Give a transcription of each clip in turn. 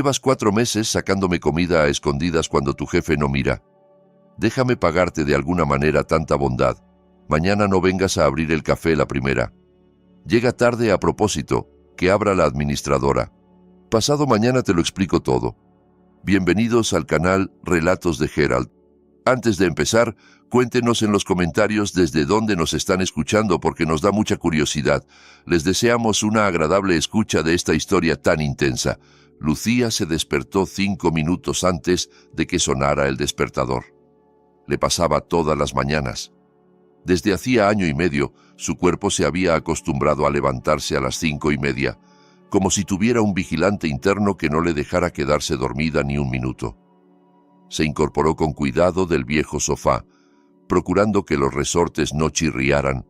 Llevas 4 meses sacándome comida a escondidas cuando tu jefe no mira. Déjame pagarte de alguna manera tanta bondad. Mañana no vengas a abrir el café la primera. Llega tarde a propósito, que abra la administradora. Pasado mañana te lo explico todo. Bienvenidos al canal Relatos de Gerald. Antes de empezar, cuéntenos en los comentarios desde dónde nos están escuchando porque nos da mucha curiosidad. Les deseamos una agradable escucha de esta historia tan intensa. Lucía se despertó 5 minutos antes de que sonara el despertador. Le pasaba todas las mañanas. Desde hacía 1 año y medio, su cuerpo se había acostumbrado a levantarse a las 5:30, como si tuviera un vigilante interno que no le dejara quedarse dormida ni un minuto. Se incorporó con cuidado del viejo sofá, procurando que los resortes no chirriaran,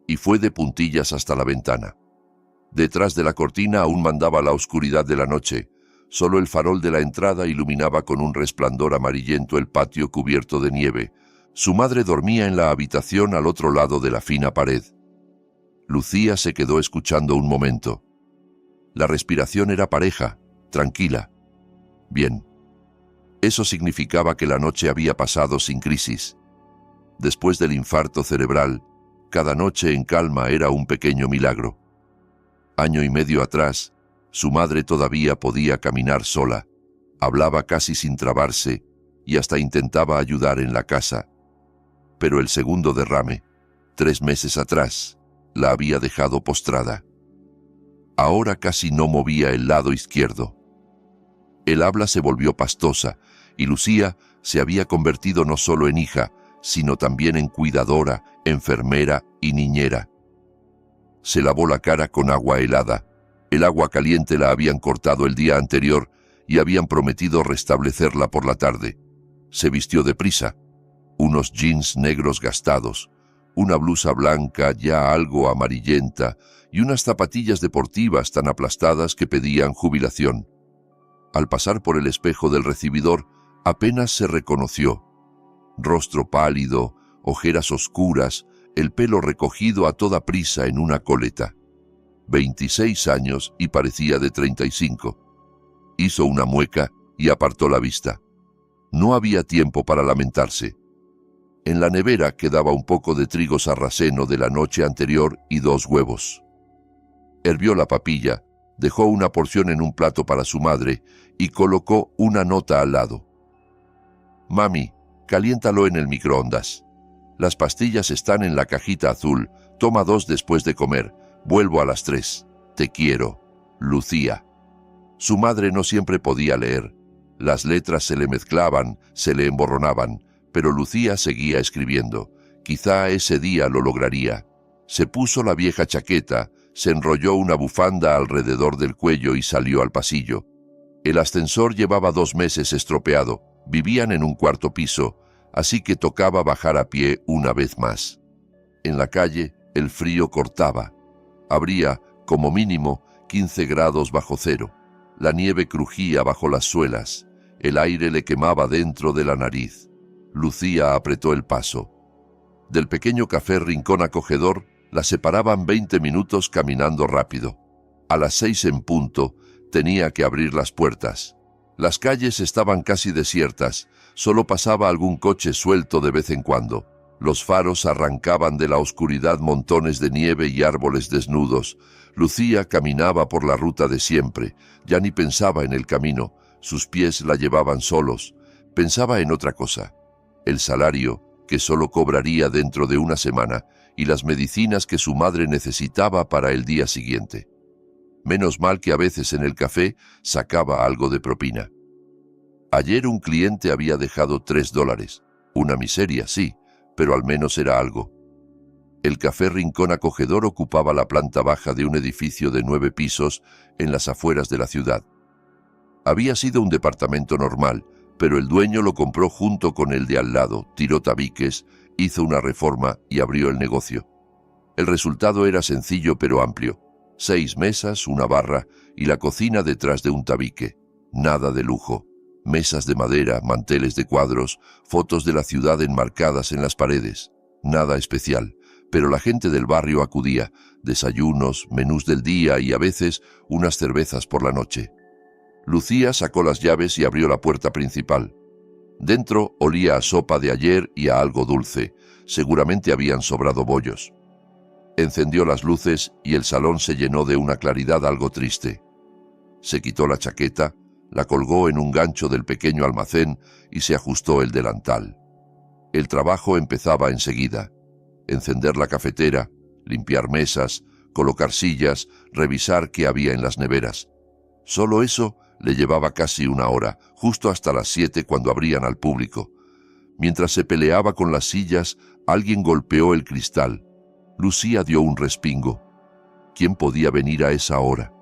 y fue de puntillas hasta la ventana. Detrás de la cortina aún mandaba la oscuridad de la noche. Solo el farol de la entrada iluminaba con un resplandor amarillento el patio cubierto de nieve. Su madre dormía en la habitación al otro lado de la fina pared. Lucía se quedó escuchando un momento. La respiración era pareja, tranquila. Bien. Eso significaba que la noche había pasado sin crisis. Después del infarto cerebral, cada noche en calma era un pequeño milagro. 1 año y medio atrás, su madre todavía podía caminar sola, hablaba casi sin trabarse y hasta intentaba ayudar en la casa. Pero el segundo derrame, 3 meses atrás, la había dejado postrada. Ahora casi no movía el lado izquierdo. El habla se volvió pastosa y Lucía se había convertido no solo en hija, sino también en cuidadora, enfermera y niñera. Se lavó la cara con agua helada. El agua caliente la habían cortado el día anterior y habían prometido restablecerla por la tarde. Se vistió deprisa. Unos jeans negros gastados, una blusa blanca ya algo amarillenta y unas zapatillas deportivas tan aplastadas que pedían jubilación. Al pasar por el espejo del recibidor, apenas se reconoció. Rostro pálido, ojeras oscuras, el pelo recogido a toda prisa en una coleta. 26 años y parecía de 35. Hizo una mueca y apartó la vista. No había tiempo para lamentarse. En la nevera quedaba un poco de trigo sarraceno de la noche anterior y 2 huevos. Hervió la papilla, dejó una porción en un plato para su madre y colocó una nota al lado. «Mami, caliéntalo en el microondas. Las pastillas están en la cajita azul. Toma 2 después de comer. Vuelvo a las 3. Te quiero. Lucía». Su madre no siempre podía leer. Las letras se le mezclaban, se le emborronaban, pero Lucía seguía escribiendo. Quizá ese día lo lograría. Se puso la vieja chaqueta, se enrolló una bufanda alrededor del cuello y salió al pasillo. El ascensor llevaba 2 meses estropeado. Vivían en un 4º piso, así que tocaba bajar a pie una vez más. En la calle, el frío cortaba. Habría, como mínimo, 15 grados bajo cero. La nieve crujía bajo las suelas. El aire le quemaba dentro de la nariz. Lucía apretó el paso. Del pequeño café Rincón Acogedor la separaban 20 minutos caminando rápido. A las 6 en punto tenía que abrir las puertas. Las calles estaban casi desiertas, solo pasaba algún coche suelto de vez en cuando. Los faros arrancaban de la oscuridad montones de nieve y árboles desnudos. Lucía caminaba por la ruta de siempre, ya ni pensaba en el camino, sus pies la llevaban solos. Pensaba en otra cosa, el salario, que solo cobraría dentro de una semana, y las medicinas que su madre necesitaba para el día siguiente. Menos mal que a veces en el café sacaba algo de propina. Ayer un cliente había dejado $3. Una miseria, sí, pero al menos era algo. El café Rincón Acogedor ocupaba la planta baja de un edificio de 9 pisos en las afueras de la ciudad. Había sido un departamento normal, pero el dueño lo compró junto con el de al lado, tiró tabiques, hizo una reforma y abrió el negocio. El resultado era sencillo pero amplio. 6 mesas, una barra y la cocina detrás de un tabique. Nada de lujo. Mesas de madera, manteles de cuadros, fotos de la ciudad enmarcadas en las paredes. Nada especial, pero la gente del barrio acudía. Desayunos, menús del día y a veces unas cervezas por la noche. Lucía sacó las llaves y abrió la puerta principal. Dentro olía a sopa de ayer y a algo dulce. Seguramente habían sobrado bollos. Encendió las luces y el salón se llenó de una claridad algo triste. Se quitó la chaqueta, la colgó en un gancho del pequeño almacén y se ajustó el delantal. El trabajo empezaba enseguida. Encender la cafetera, limpiar mesas, colocar sillas, revisar qué había en las neveras. Solo eso le llevaba casi una hora, justo hasta las 7 cuando abrían al público. Mientras se peleaba con las sillas, alguien golpeó el cristal. Lucía dio un respingo. ¿Quién podía venir a esa hora?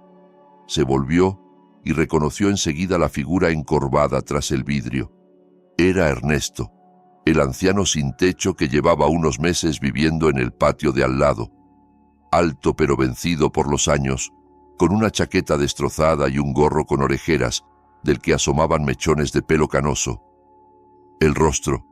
Se volvió y reconoció enseguida la figura encorvada tras el vidrio. Era Ernesto, el anciano sin techo que llevaba unos meses viviendo en el patio de al lado. Alto pero vencido por los años, con una chaqueta destrozada y un gorro con orejeras, del que asomaban mechones de pelo canoso. El rostro,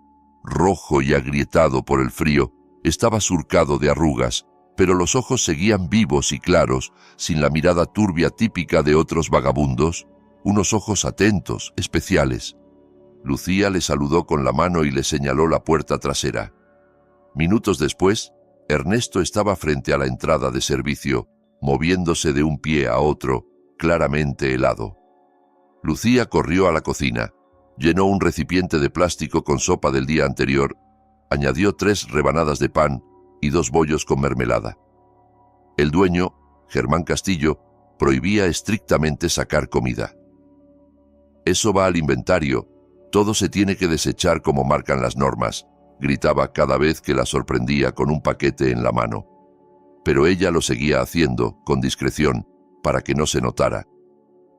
rojo y agrietado por el frío, estaba surcado de arrugas, pero los ojos seguían vivos y claros, sin la mirada turbia típica de otros vagabundos, unos ojos atentos, especiales. Lucía le saludó con la mano y le señaló la puerta trasera. Minutos después, Ernesto estaba frente a la entrada de servicio, moviéndose de un pie a otro, claramente helado. Lucía corrió a la cocina, llenó un recipiente de plástico con sopa del día anterior, añadió 3 rebanadas de pan y 2 bollos con mermelada. El dueño, Germán Castillo, prohibía estrictamente sacar comida. «Eso va al inventario, todo se tiene que desechar como marcan las normas», gritaba cada vez que la sorprendía con un paquete en la mano. Pero ella lo seguía haciendo, con discreción, para que no se notara.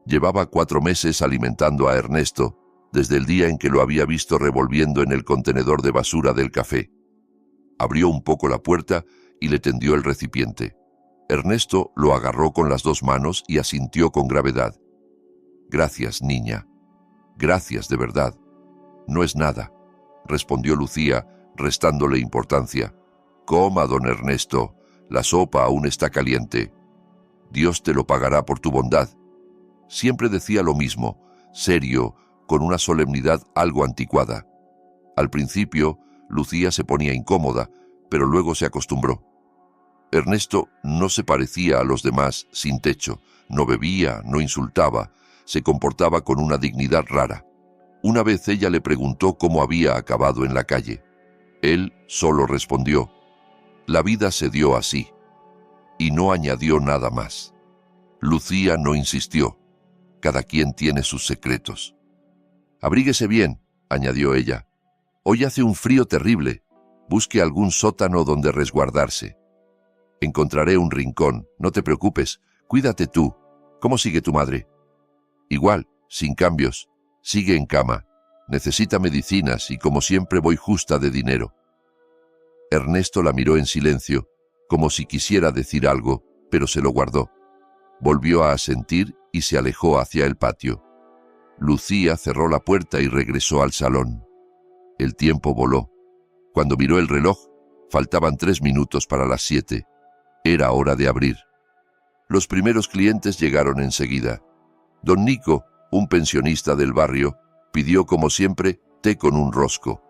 Llevaba 4 meses alimentando a Ernesto, desde el día en que lo había visto revolviendo en el contenedor de basura del café. Abrió un poco la puerta y le tendió el recipiente. Ernesto lo agarró con las 2 manos y asintió con gravedad. «Gracias, niña. Gracias, de verdad. No es nada», respondió Lucía, restándole importancia. «Coma, don Ernesto. La sopa aún está caliente. Dios te lo pagará por tu bondad». Siempre decía lo mismo, serio, con una solemnidad algo anticuada. Al principio, Lucía se ponía incómoda, pero luego se acostumbró. Ernesto no se parecía a los demás sin techo, no bebía, no insultaba, se comportaba con una dignidad rara. Una vez ella le preguntó cómo había acabado en la calle. Él solo respondió: «La vida se dio así», y no añadió nada más. Lucía no insistió. Cada quien tiene sus secretos. «Abríguese bien», añadió ella. «Hoy hace un frío terrible. Busque algún sótano donde resguardarse». «Encontraré un rincón, no te preocupes. Cuídate tú. ¿Cómo sigue tu madre?» «Igual, sin cambios. Sigue en cama. Necesita medicinas y como siempre voy justa de dinero». Ernesto la miró en silencio, como si quisiera decir algo, pero se lo guardó. Volvió a asentir y se alejó hacia el patio. Lucía cerró la puerta y regresó al salón. El tiempo voló. Cuando miró el reloj, faltaban 3 minutos para las 7. Era hora de abrir. Los primeros clientes llegaron enseguida. Don Nico, un pensionista del barrio, pidió como siempre té con un rosco.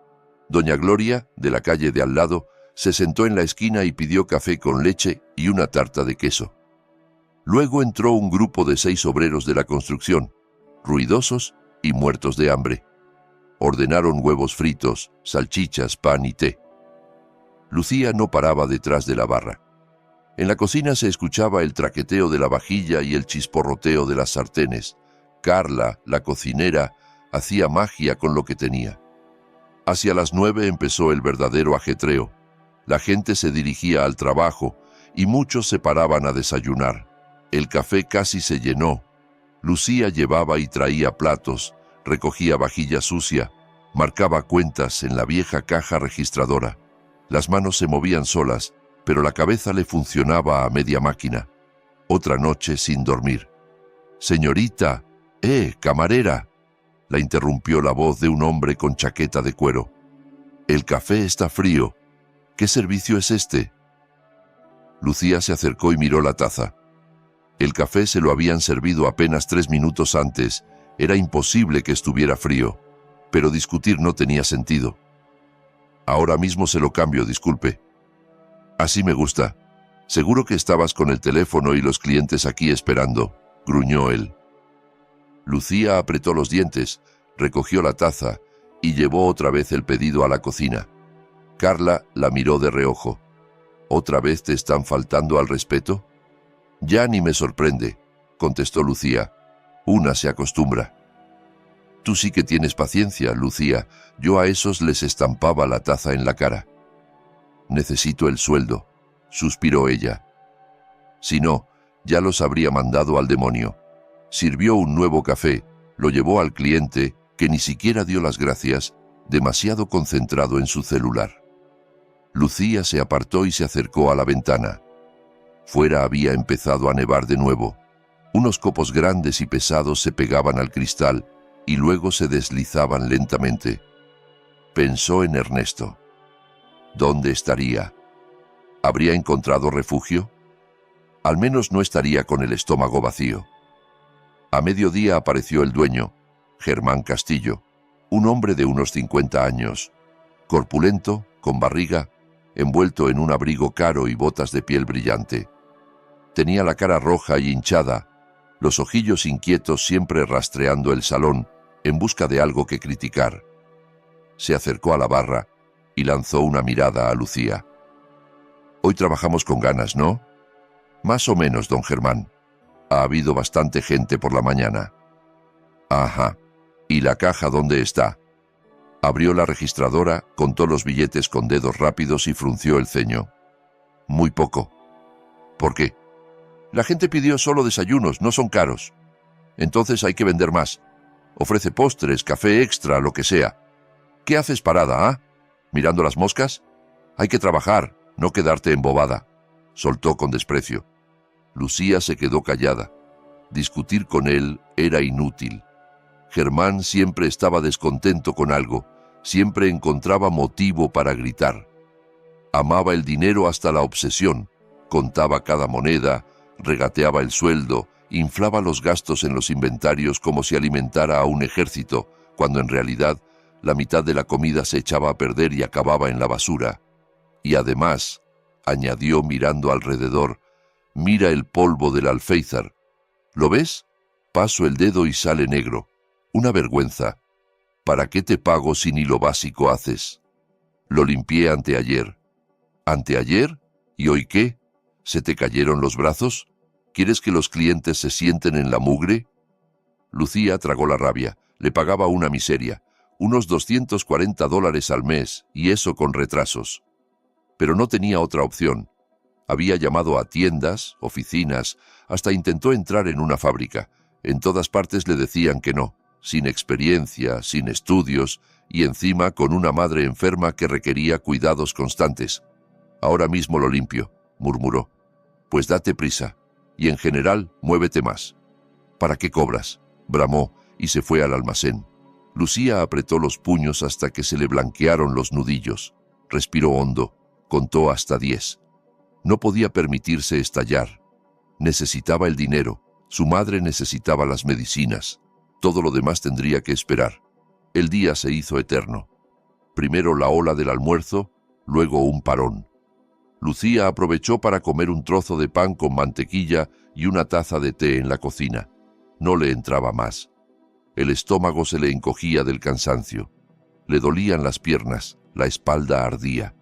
Doña Gloria, de la calle de al lado, se sentó en la esquina y pidió café con leche y una tarta de queso. Luego entró un grupo de 6 obreros de la construcción, ruidosos y muertos de hambre. Ordenaron huevos fritos, salchichas, pan y té. Lucía no paraba detrás de la barra. En la cocina se escuchaba el traqueteo de la vajilla y el chisporroteo de las sartenes. Carla, la cocinera, hacía magia con lo que tenía. Hacia las 9 empezó el verdadero ajetreo. La gente se dirigía al trabajo y muchos se paraban a desayunar. El café casi se llenó. Lucía llevaba y traía platos, recogía vajilla sucia, marcaba cuentas en la vieja caja registradora. Las manos se movían solas, pero la cabeza le funcionaba a media máquina. Otra noche sin dormir. «Señorita, camarera», la interrumpió la voz de un hombre con chaqueta de cuero. «El café está frío. ¿Qué servicio es este?» Lucía se acercó y miró la taza. El café se lo habían servido apenas 3 minutos antes. Era imposible que estuviera frío, pero discutir no tenía sentido. Ahora mismo se lo cambio, disculpe. Así me gusta. Seguro que estabas con el teléfono y los clientes aquí esperando, gruñó él. Lucía apretó los dientes, recogió la taza y llevó otra vez el pedido a la cocina. Carla la miró de reojo. ¿Otra vez te están faltando al respeto? Ya ni me sorprende, contestó Lucía. Una se acostumbra. Tú sí que tienes paciencia, Lucía. Yo a esos les estampaba la taza en la cara. Necesito el sueldo, suspiró ella. Si no, ya los habría mandado al demonio. Sirvió un nuevo café, lo llevó al cliente, que ni siquiera dio las gracias, demasiado concentrado en su celular. Lucía se apartó y se acercó a la ventana. Fuera había empezado a nevar de nuevo. Unos copos grandes y pesados se pegaban al cristal y luego se deslizaban lentamente. Pensó en Ernesto. ¿Dónde estaría? ¿Habría encontrado refugio? Al menos no estaría con el estómago vacío. A mediodía apareció el dueño, Germán Castillo, un hombre de unos 50 años, corpulento, con barriga, envuelto en un abrigo caro y botas de piel brillante. Tenía la cara roja y hinchada, los ojillos inquietos siempre rastreando el salón, en busca de algo que criticar. Se acercó a la barra y lanzó una mirada a Lucía. Hoy trabajamos con ganas, ¿no? Más o menos, don Germán. Ha habido bastante gente por la mañana. Ajá. ¿Y la caja dónde está? Abrió la registradora, contó los billetes con dedos rápidos y frunció el ceño. Muy poco. ¿Por qué? La gente pidió solo desayunos, no son caros. Entonces hay que vender más. Ofrece postres, café extra, lo que sea. ¿Qué haces parada, ah? ¿Mirando las moscas? Hay que trabajar, no quedarte embobada. Soltó con desprecio. Lucía se quedó callada. Discutir con él era inútil. Germán siempre estaba descontento con algo, siempre encontraba motivo para gritar. Amaba el dinero hasta la obsesión, contaba cada moneda, regateaba el sueldo, inflaba los gastos en los inventarios como si alimentara a un ejército, cuando en realidad la mitad de la comida se echaba a perder y acababa en la basura. Y además, añadió mirando alrededor, mira el polvo del alféizar. ¿Lo ves? Paso el dedo y sale negro. Una vergüenza. ¿Para qué te pago si ni lo básico haces? Lo limpié anteayer. ¿Anteayer? ¿Y hoy qué? ¿Se te cayeron los brazos? ¿Quieres que los clientes se sienten en la mugre? Lucía tragó la rabia. Le pagaba una miseria, unos $240 al mes, y eso con retrasos. Pero no tenía otra opción. Había llamado a tiendas, oficinas, hasta intentó entrar en una fábrica. En todas partes le decían que no, sin experiencia, sin estudios, y encima con una madre enferma que requería cuidados constantes. Ahora mismo lo limpio, murmuró. Pues date prisa, y en general muévete más. ¿Para qué cobras? Bramó y se fue al almacén. Lucía apretó los puños hasta que se le blanquearon los nudillos. Respiró hondo, contó hasta 10. No podía permitirse estallar. Necesitaba el dinero, su madre necesitaba las medicinas. Todo lo demás tendría que esperar. El día se hizo eterno. Primero la ola del almuerzo, luego un parón. Lucía aprovechó para comer un trozo de pan con mantequilla y una taza de té en la cocina. No le entraba más. El estómago se le encogía del cansancio. Le dolían las piernas, la espalda ardía.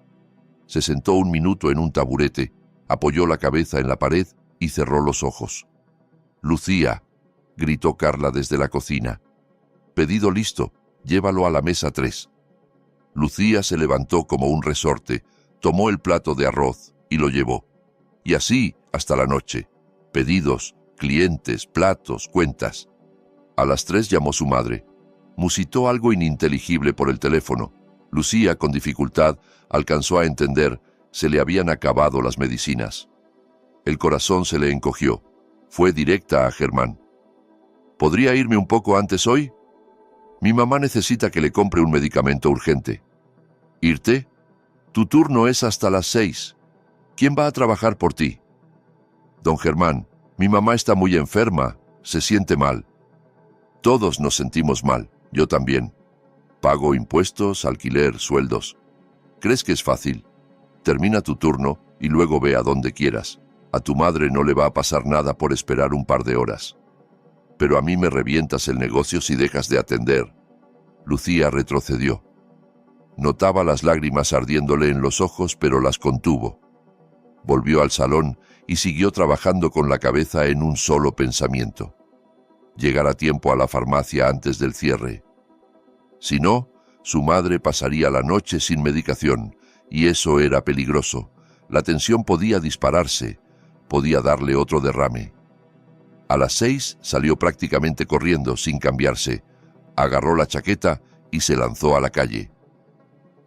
Se sentó un minuto en un taburete, apoyó la cabeza en la pared y cerró los ojos. «Lucía», gritó Carla desde la cocina. «Pedido listo, llévalo a la mesa 3». Lucía se levantó como un resorte, tomó el plato de arroz y lo llevó. Y así hasta la noche. Pedidos, clientes, platos, cuentas. A las 3 llamó su madre. Musitó algo ininteligible por el teléfono. Lucía, con dificultad, alcanzó a entender, se le habían acabado las medicinas. El corazón se le encogió. Fue directa a Germán. ¿Podría irme un poco antes hoy? Mi mamá necesita que le compre un medicamento urgente. ¿Irte? Tu turno es hasta las 6. ¿Quién va a trabajar por ti? Don Germán, Mi mamá está muy enferma, se siente mal. Todos nos sentimos mal, yo también. Pago impuestos, alquiler, sueldos. ¿Crees que es fácil? Termina tu turno y luego ve a donde quieras. A tu madre no le va a pasar nada por esperar un par de horas. Pero a mí me revientas el negocio si dejas de atender. Lucía retrocedió. Notaba las lágrimas ardiéndole en los ojos, pero las contuvo. Volvió al salón y siguió trabajando con la cabeza en un solo pensamiento: llegar a tiempo a la farmacia antes del cierre. Si no, su madre pasaría la noche sin medicación, y eso era peligroso. La tensión podía dispararse, podía darle otro derrame. A las 6 salió prácticamente corriendo, sin cambiarse. Agarró la chaqueta y se lanzó a la calle.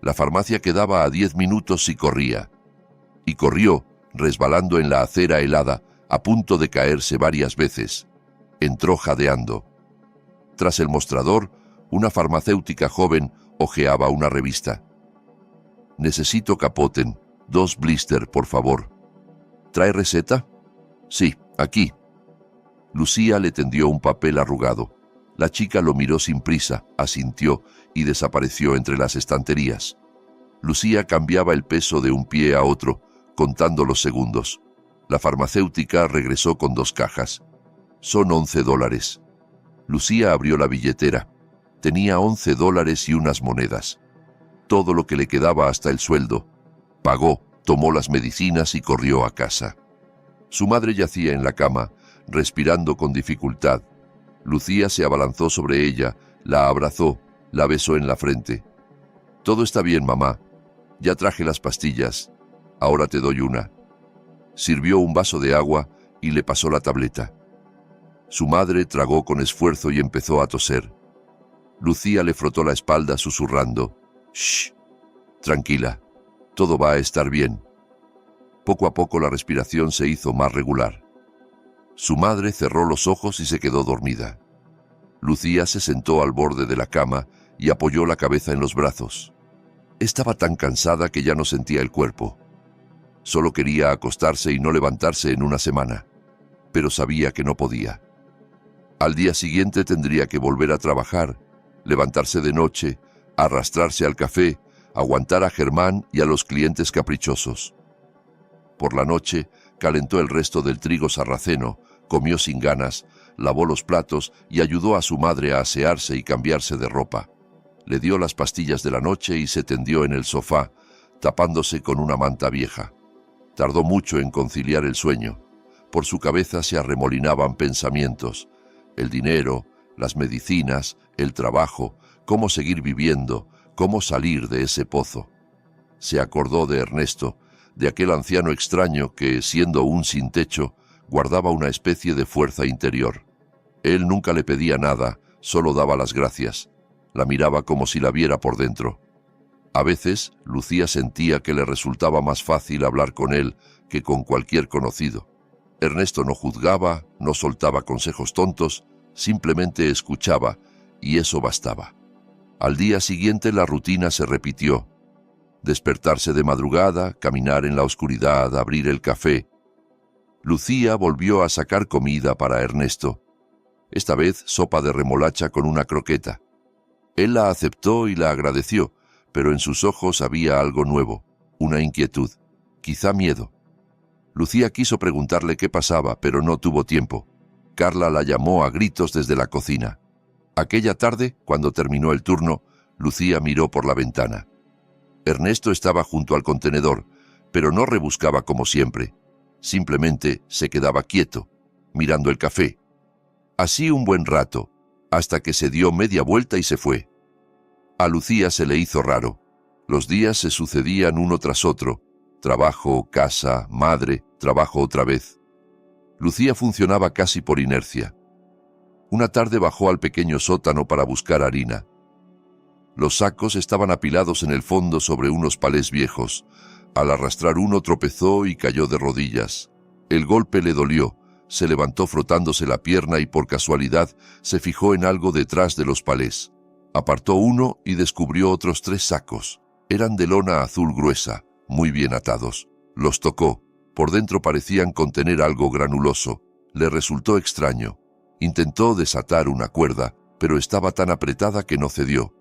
La farmacia quedaba a 10 minutos si corría. Y corrió, resbalando en la acera helada, a punto de caerse varias veces. Entró jadeando. Tras el mostrador, una farmacéutica joven hojeaba una revista. Necesito Capoten, 2 blister, por favor. ¿Trae receta? Sí, aquí. Lucía le tendió un papel arrugado. La chica lo miró sin prisa, asintió y desapareció entre las estanterías. Lucía cambiaba el peso de un pie a otro, contando los segundos. La farmacéutica regresó con 2 cajas. Son $11. Lucía abrió la billetera. Tenía $11 y unas monedas. Todo lo que le quedaba hasta el sueldo. Pagó, tomó las medicinas y corrió a casa. Su madre yacía en la cama, respirando con dificultad. Lucía se abalanzó sobre ella, la abrazó, la besó en la frente. Todo está bien, mamá. Ya traje las pastillas. Ahora te doy una. Sirvió un vaso de agua y le pasó la tableta. Su madre tragó con esfuerzo y empezó a toser. Lucía le frotó la espalda susurrando: «Shh, tranquila, todo va a estar bien». Poco a poco la respiración se hizo más regular. Su madre cerró los ojos y se quedó dormida. Lucía se sentó al borde de la cama y apoyó la cabeza en los brazos. Estaba tan cansada que ya no sentía el cuerpo. Solo quería acostarse y no levantarse en una semana, pero sabía que no podía. Al día siguiente tendría que volver a trabajar, levantarse de noche, arrastrarse al café, aguantar a Germán y a los clientes caprichosos. Por la noche calentó el resto del trigo sarraceno, comió sin ganas, lavó los platos y ayudó a su madre a asearse y cambiarse de ropa. Le dio las pastillas de la noche y se tendió en el sofá, tapándose con una manta vieja. Tardó mucho en conciliar el sueño. Por su cabeza se arremolinaban pensamientos: el dinero, las medicinas, el trabajo, cómo seguir viviendo, cómo salir de ese pozo. Se acordó de Ernesto, de aquel anciano extraño que, siendo un sin techo, guardaba una especie de fuerza interior. Él nunca le pedía nada, solo daba las gracias. La miraba como si la viera por dentro. A veces, Lucía sentía que le resultaba más fácil hablar con él que con cualquier conocido. Ernesto no juzgaba, no soltaba consejos tontos, simplemente escuchaba, y eso bastaba. Al día siguiente la rutina se repitió. Despertarse de madrugada, caminar en la oscuridad, abrir el café. Lucía volvió a sacar comida para Ernesto. Esta vez sopa de remolacha con una croqueta. Él la aceptó y la agradeció, pero en sus ojos había algo nuevo, una inquietud, quizá miedo. Lucía quiso preguntarle qué pasaba, pero no tuvo tiempo. Carla la llamó a gritos desde la cocina. Aquella tarde, cuando terminó el turno, Lucía miró por la ventana. Ernesto estaba junto al contenedor, pero no rebuscaba como siempre. Simplemente se quedaba quieto, mirando el café. Así un buen rato, hasta que se dio media vuelta y se fue. A Lucía se le hizo raro. Los días se sucedían uno tras otro. Trabajo, casa, madre, trabajo otra vez. Lucía funcionaba casi por inercia. Una tarde bajó al pequeño sótano para buscar harina. Los sacos estaban apilados en el fondo sobre unos palés viejos. Al arrastrar uno tropezó y cayó de rodillas. El golpe le dolió. Se levantó frotándose la pierna y por casualidad se fijó en algo detrás de los palés. Apartó uno y descubrió otros 3 sacos. Eran de lona azul gruesa, muy bien atados. Los tocó. Por dentro parecían contener algo granuloso. Le resultó extraño. Intentó desatar una cuerda, pero estaba tan apretada que no cedió.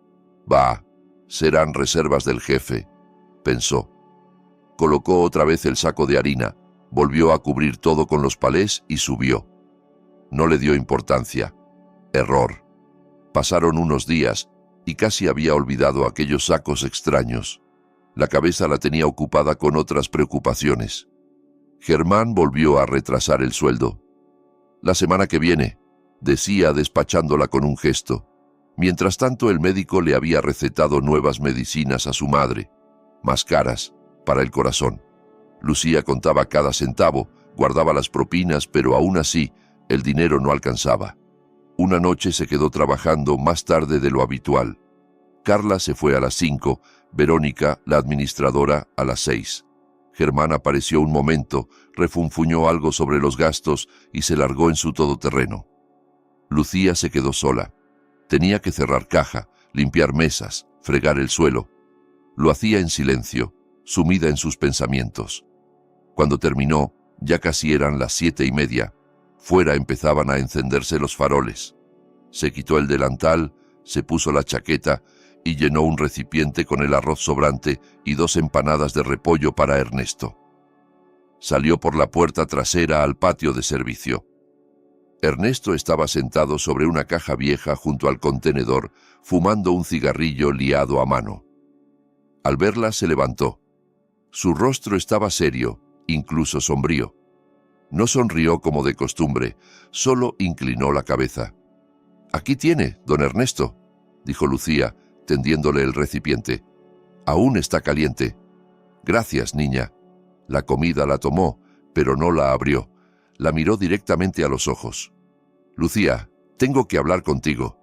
«Bah, serán reservas del jefe», pensó. Colocó otra vez el saco de harina, volvió a cubrir todo con los palés y subió. No le dio importancia. Error. Pasaron unos días y casi había olvidado aquellos sacos extraños. La cabeza la tenía ocupada con otras preocupaciones. Germán volvió a retrasar el sueldo. «La semana que viene», decía despachándola con un gesto. Mientras tanto, el médico le había recetado nuevas medicinas a su madre, más caras, para el corazón. Lucía contaba cada centavo, guardaba las propinas, pero aún así, el dinero no alcanzaba. Una noche se quedó trabajando más tarde de lo habitual. Carla se fue a las 5, Verónica, la administradora, a las 6. Germán apareció un momento, refunfuñó algo sobre los gastos y se largó en su todoterreno. Lucía se quedó sola. Tenía que cerrar caja, limpiar mesas, fregar el suelo. Lo hacía en silencio, sumida en sus pensamientos. Cuando terminó, ya casi eran las 7:30. Fuera empezaban a encenderse los faroles. Se quitó el delantal, se puso la chaqueta y llenó un recipiente con el arroz sobrante y 2 empanadas de repollo para Ernesto. Salió por la puerta trasera al patio de servicio. Ernesto estaba sentado sobre una caja vieja junto al contenedor, fumando un cigarrillo liado a mano. Al verla se levantó. Su rostro estaba serio, incluso sombrío. No sonrió como de costumbre, solo inclinó la cabeza. «Aquí tiene, don Ernesto», dijo Lucía, tendiéndole el recipiente. «Aún está caliente». «Gracias, niña». La comida la tomó, pero no la abrió. La miró directamente a los ojos. «Lucía, tengo que hablar contigo».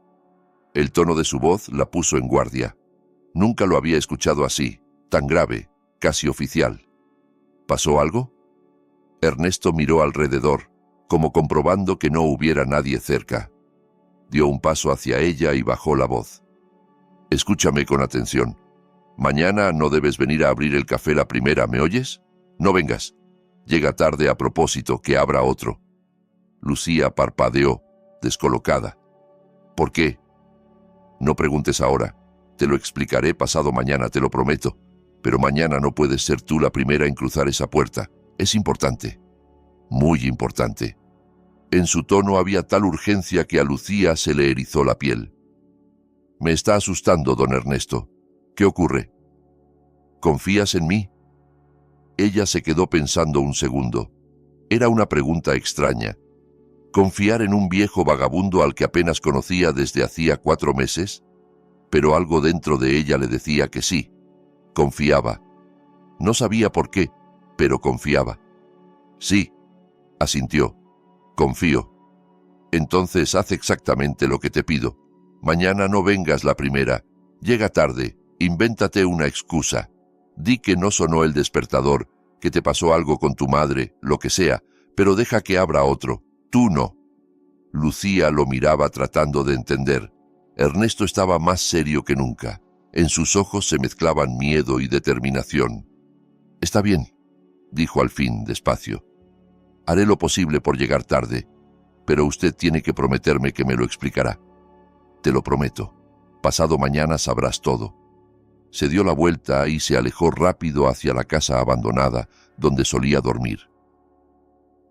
El tono de su voz la puso en guardia. Nunca lo había escuchado así, tan grave, casi oficial. ¿Pasó algo? Ernesto miró alrededor, como comprobando que no hubiera nadie cerca. Dio un paso hacia ella y bajó la voz. «Escúchame con atención. Mañana no debes venir a abrir el café la primera, ¿me oyes? No vengas. Llega tarde a propósito, que abra otro». Lucía parpadeó, descolocada. «¿Por qué?» «No preguntes ahora. Te lo explicaré pasado mañana, te lo prometo. Pero mañana no puedes ser tú la primera en cruzar esa puerta. Es importante. Muy importante». En su tono había tal urgencia que a Lucía se le erizó la piel. «Me está asustando, don Ernesto. ¿Qué ocurre?» «¿Confías en mí?» Ella se quedó pensando un segundo. Era una pregunta extraña. ¿Confiar en un viejo vagabundo al que apenas conocía desde hacía 4 meses? Pero algo dentro de ella le decía que sí. Confiaba. No sabía por qué, pero confiaba. «Sí», asintió. «Confío». «Entonces haz exactamente lo que te pido. Mañana no vengas la primera. Llega tarde. Invéntate una excusa. Di que no sonó el despertador, que te pasó algo con tu madre, lo que sea, pero deja que abra otro. Tú no». Lucía lo miraba tratando de entender. Ernesto estaba más serio que nunca. En sus ojos se mezclaban miedo y determinación. «Está bien», dijo al fin, despacio. «Haré lo posible por llegar tarde, pero usted tiene que prometerme que me lo explicará». «Te lo prometo. Pasado mañana sabrás todo». Se dio la vuelta y se alejó rápido hacia la casa abandonada donde solía dormir.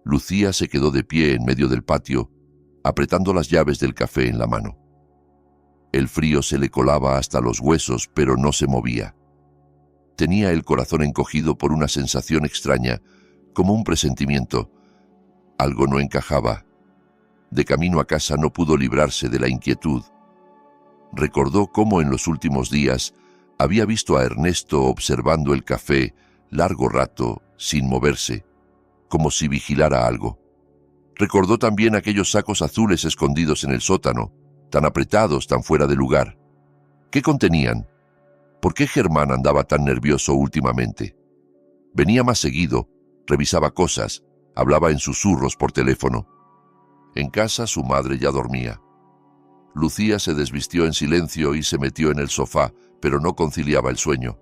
Lucía se quedó de pie en medio del patio, apretando las llaves del café en la mano. El frío se le colaba hasta los huesos, pero no se movía. Tenía el corazón encogido por una sensación extraña, como un presentimiento. Algo no encajaba. De camino a casa no pudo librarse de la inquietud. Recordó cómo en los últimos días había visto a Ernesto observando el café largo rato, sin moverse, como si vigilara algo. Recordó también aquellos sacos azules escondidos en el sótano, tan apretados, tan fuera de lugar. ¿Qué contenían? ¿Por qué Germán andaba tan nervioso últimamente? Venía más seguido, revisaba cosas, hablaba en susurros por teléfono. En casa su madre ya dormía. Lucía se desvistió en silencio y se metió en el sofá, pero no conciliaba el sueño.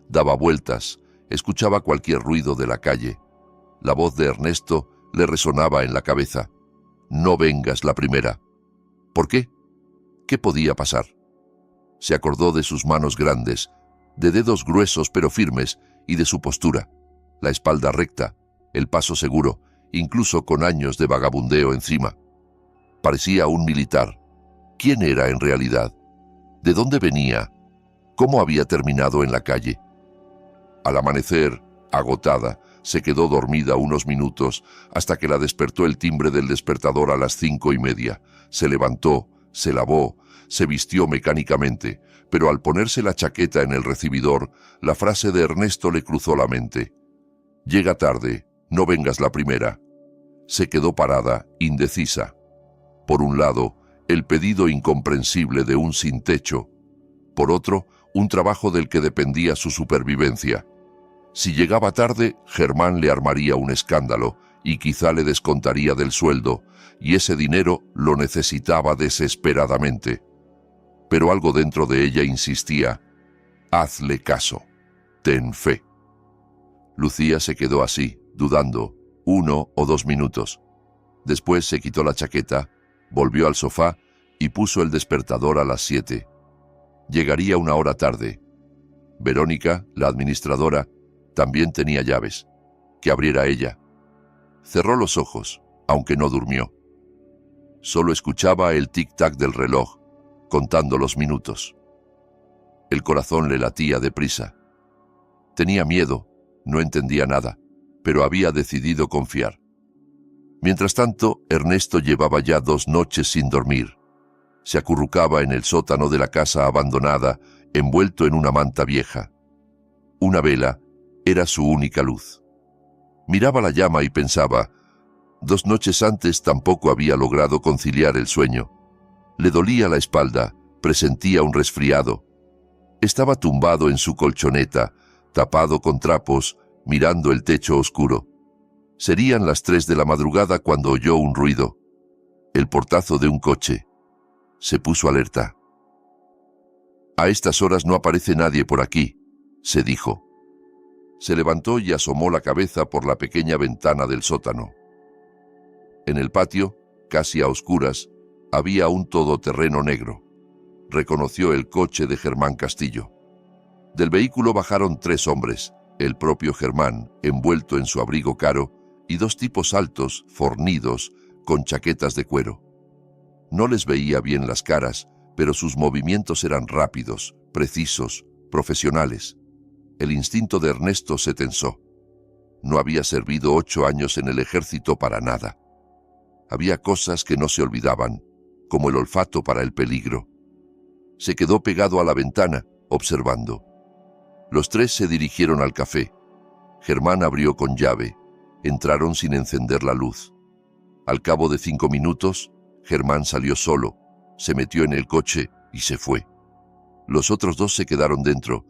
Daba vueltas, escuchaba cualquier ruido de la calle. La voz de Ernesto le resonaba en la cabeza. no vengas la primera. ¿Por qué? ¿Qué podía pasar? Se acordó de sus manos grandes, de dedos gruesos pero firmes, y de su postura, la espalda recta, el paso seguro, incluso con años de vagabundeo encima. Parecía un militar. ¿Quién era en realidad? ¿De dónde venía? ¿Cómo había terminado en la calle? Al amanecer, agotada, se quedó dormida unos minutos hasta que la despertó el timbre del despertador a las 5:30. Se levantó, se lavó, se vistió mecánicamente, pero al ponerse la chaqueta en el recibidor, la frase de Ernesto le cruzó la mente. Llega tarde, no vengas la primera. Se quedó parada, indecisa. Por un lado, el pedido incomprensible de un sin techo. Por otro, un trabajo del que dependía su supervivencia. Si llegaba tarde, Germán le armaría un escándalo y quizá le descontaría del sueldo, y ese dinero lo necesitaba desesperadamente. Pero algo dentro de ella insistía: hazle caso, ten fe. Lucía se quedó así, dudando, 1 o 2 minutos. Después se quitó la chaqueta, volvió al sofá y puso el despertador a las 7. Llegaría una hora tarde. Verónica, la administradora, también tenía llaves. Que abriera ella. Cerró los ojos, aunque no durmió. Solo escuchaba el tic-tac del reloj, contando los minutos. El corazón le latía deprisa. Tenía miedo, no entendía nada, pero había decidido confiar. Mientras tanto, Ernesto llevaba ya 2 noches sin dormir. Se acurrucaba en el sótano de la casa abandonada, envuelto en una manta vieja. Una vela era su única luz. Miraba la llama y pensaba: 2 noches antes tampoco había logrado conciliar el sueño. Le dolía la espalda, presentía un resfriado. Estaba tumbado en su colchoneta, tapado con trapos, mirando el techo oscuro. Serían las 3 de la madrugada cuando oyó un ruido. El portazo de un coche. Se puso alerta. A estas horas no aparece nadie por aquí, se dijo. Se levantó y asomó la cabeza por la pequeña ventana del sótano. En el patio, casi a oscuras, había un todoterreno negro. Reconoció el coche de Germán Castillo. Del vehículo bajaron 3 hombres, el propio Germán, envuelto en su abrigo caro, y 2 tipos altos, fornidos, con chaquetas de cuero. No les veía bien las caras, pero sus movimientos eran rápidos, precisos, profesionales. El instinto de Ernesto se tensó. No había servido 8 años en el ejército para nada. Había cosas que no se olvidaban, como el olfato para el peligro. Se quedó pegado a la ventana, observando. Los 3 se dirigieron al café. Germán abrió con llave. Entraron sin encender la luz. Al cabo de 5 minutos, Germán salió solo, se metió en el coche y se fue. Los otros 2 se quedaron dentro.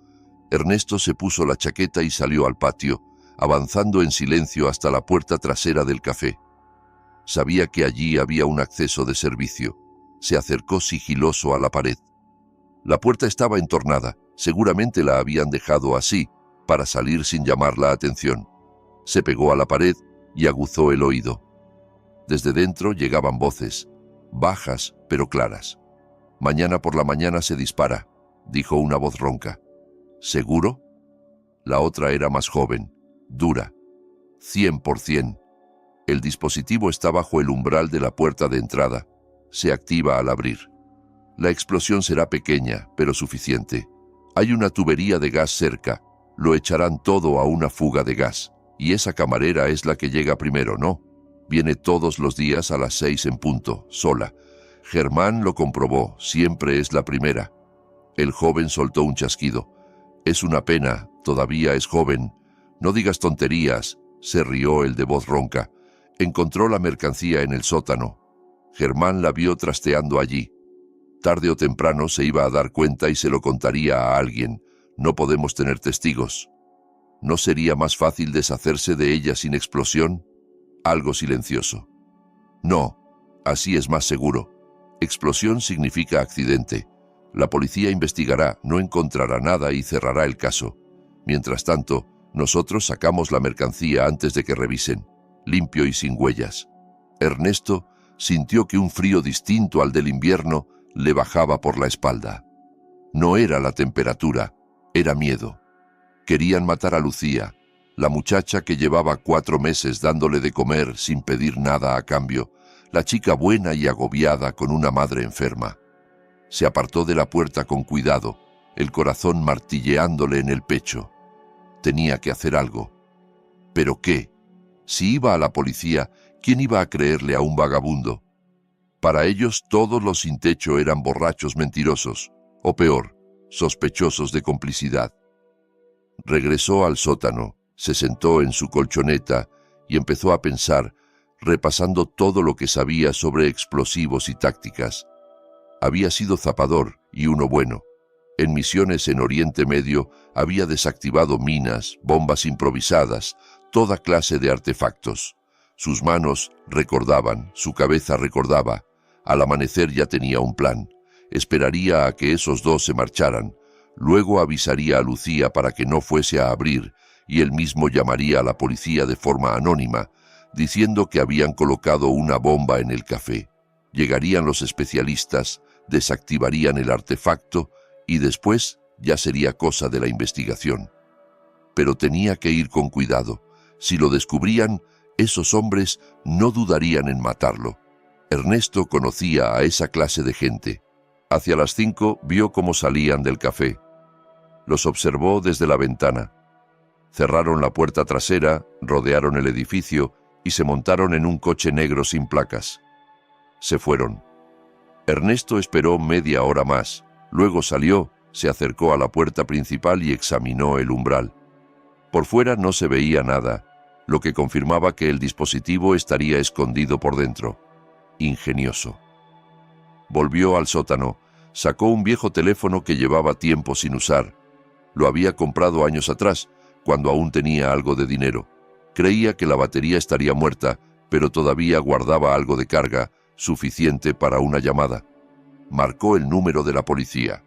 Ernesto se puso la chaqueta y salió al patio, avanzando en silencio hasta la puerta trasera del café. Sabía que allí había un acceso de servicio. Se acercó sigiloso a la pared. La puerta estaba entornada, seguramente la habían dejado así, para salir sin llamar la atención. Se pegó a la pared y aguzó el oído. Desde dentro llegaban voces, bajas pero claras. «Mañana por la mañana se dispara», dijo una voz ronca. «¿Seguro?» La otra era más joven, dura. 100%. El dispositivo está bajo el umbral de la puerta de entrada. Se activa al abrir. La explosión será pequeña, pero suficiente. Hay una tubería de gas cerca. Lo echarán todo a una fuga de gas. Y esa camarera es la que llega primero, ¿no? Viene todos los días a las 6 en punto, sola. Germán lo comprobó, siempre es la primera. El joven soltó un chasquido. «Es una pena, todavía es joven. No digas tonterías», se rió el de voz ronca. Encontró la mercancía en el sótano. Germán la vio trasteando allí. Tarde o temprano se iba a dar cuenta y se lo contaría a alguien. No podemos tener testigos. ¿No sería más fácil deshacerse de ella sin explosión? Algo silencioso. No, así es más seguro. Explosión significa accidente. La policía investigará, no encontrará nada y cerrará el caso. Mientras tanto, nosotros sacamos la mercancía antes de que revisen, limpio y sin huellas. Ernesto sintió que un frío distinto al del invierno le bajaba por la espalda. No era la temperatura, era miedo. Querían matar a Lucía, la muchacha que llevaba 4 meses dándole de comer sin pedir nada a cambio, la chica buena y agobiada con una madre enferma. Se apartó de la puerta con cuidado, el corazón martilleándole en el pecho. Tenía que hacer algo. ¿Pero qué? Si iba a la policía, ¿quién iba a creerle a un vagabundo? Para ellos todos los sin techo eran borrachos mentirosos, o peor, sospechosos de complicidad. Regresó al sótano, se sentó en su colchoneta y empezó a pensar, repasando todo lo que sabía sobre explosivos y tácticas. Había sido zapador y uno bueno. En misiones en Oriente Medio había desactivado minas, bombas improvisadas, toda clase de artefactos. Sus manos recordaban, su cabeza recordaba. Al amanecer ya tenía un plan. Esperaría a que esos dos se marcharan. Luego avisaría a Lucía para que no fuese a abrir y él mismo llamaría a la policía de forma anónima, diciendo que habían colocado una bomba en el café. Llegarían los especialistas, desactivarían el artefacto y después ya sería cosa de la investigación. Pero tenía que ir con cuidado. Si lo descubrían, esos hombres no dudarían en matarlo. Ernesto conocía a esa clase de gente. Hacia las 5 vio cómo salían del café. Los observó desde la ventana. Cerraron la puerta trasera, rodearon el edificio y se montaron en un coche negro sin placas. Se fueron. Ernesto esperó media hora más. Luego salió, se acercó a la puerta principal y examinó el umbral. Por fuera no se veía nada, lo que confirmaba que el dispositivo estaría escondido por dentro. Ingenioso. Volvió al sótano, sacó un viejo teléfono que llevaba tiempo sin usar. Lo había comprado años atrás, cuando aún tenía algo de dinero. Creía que la batería estaría muerta, pero todavía guardaba algo de carga, suficiente para una llamada. Marcó el número de la policía.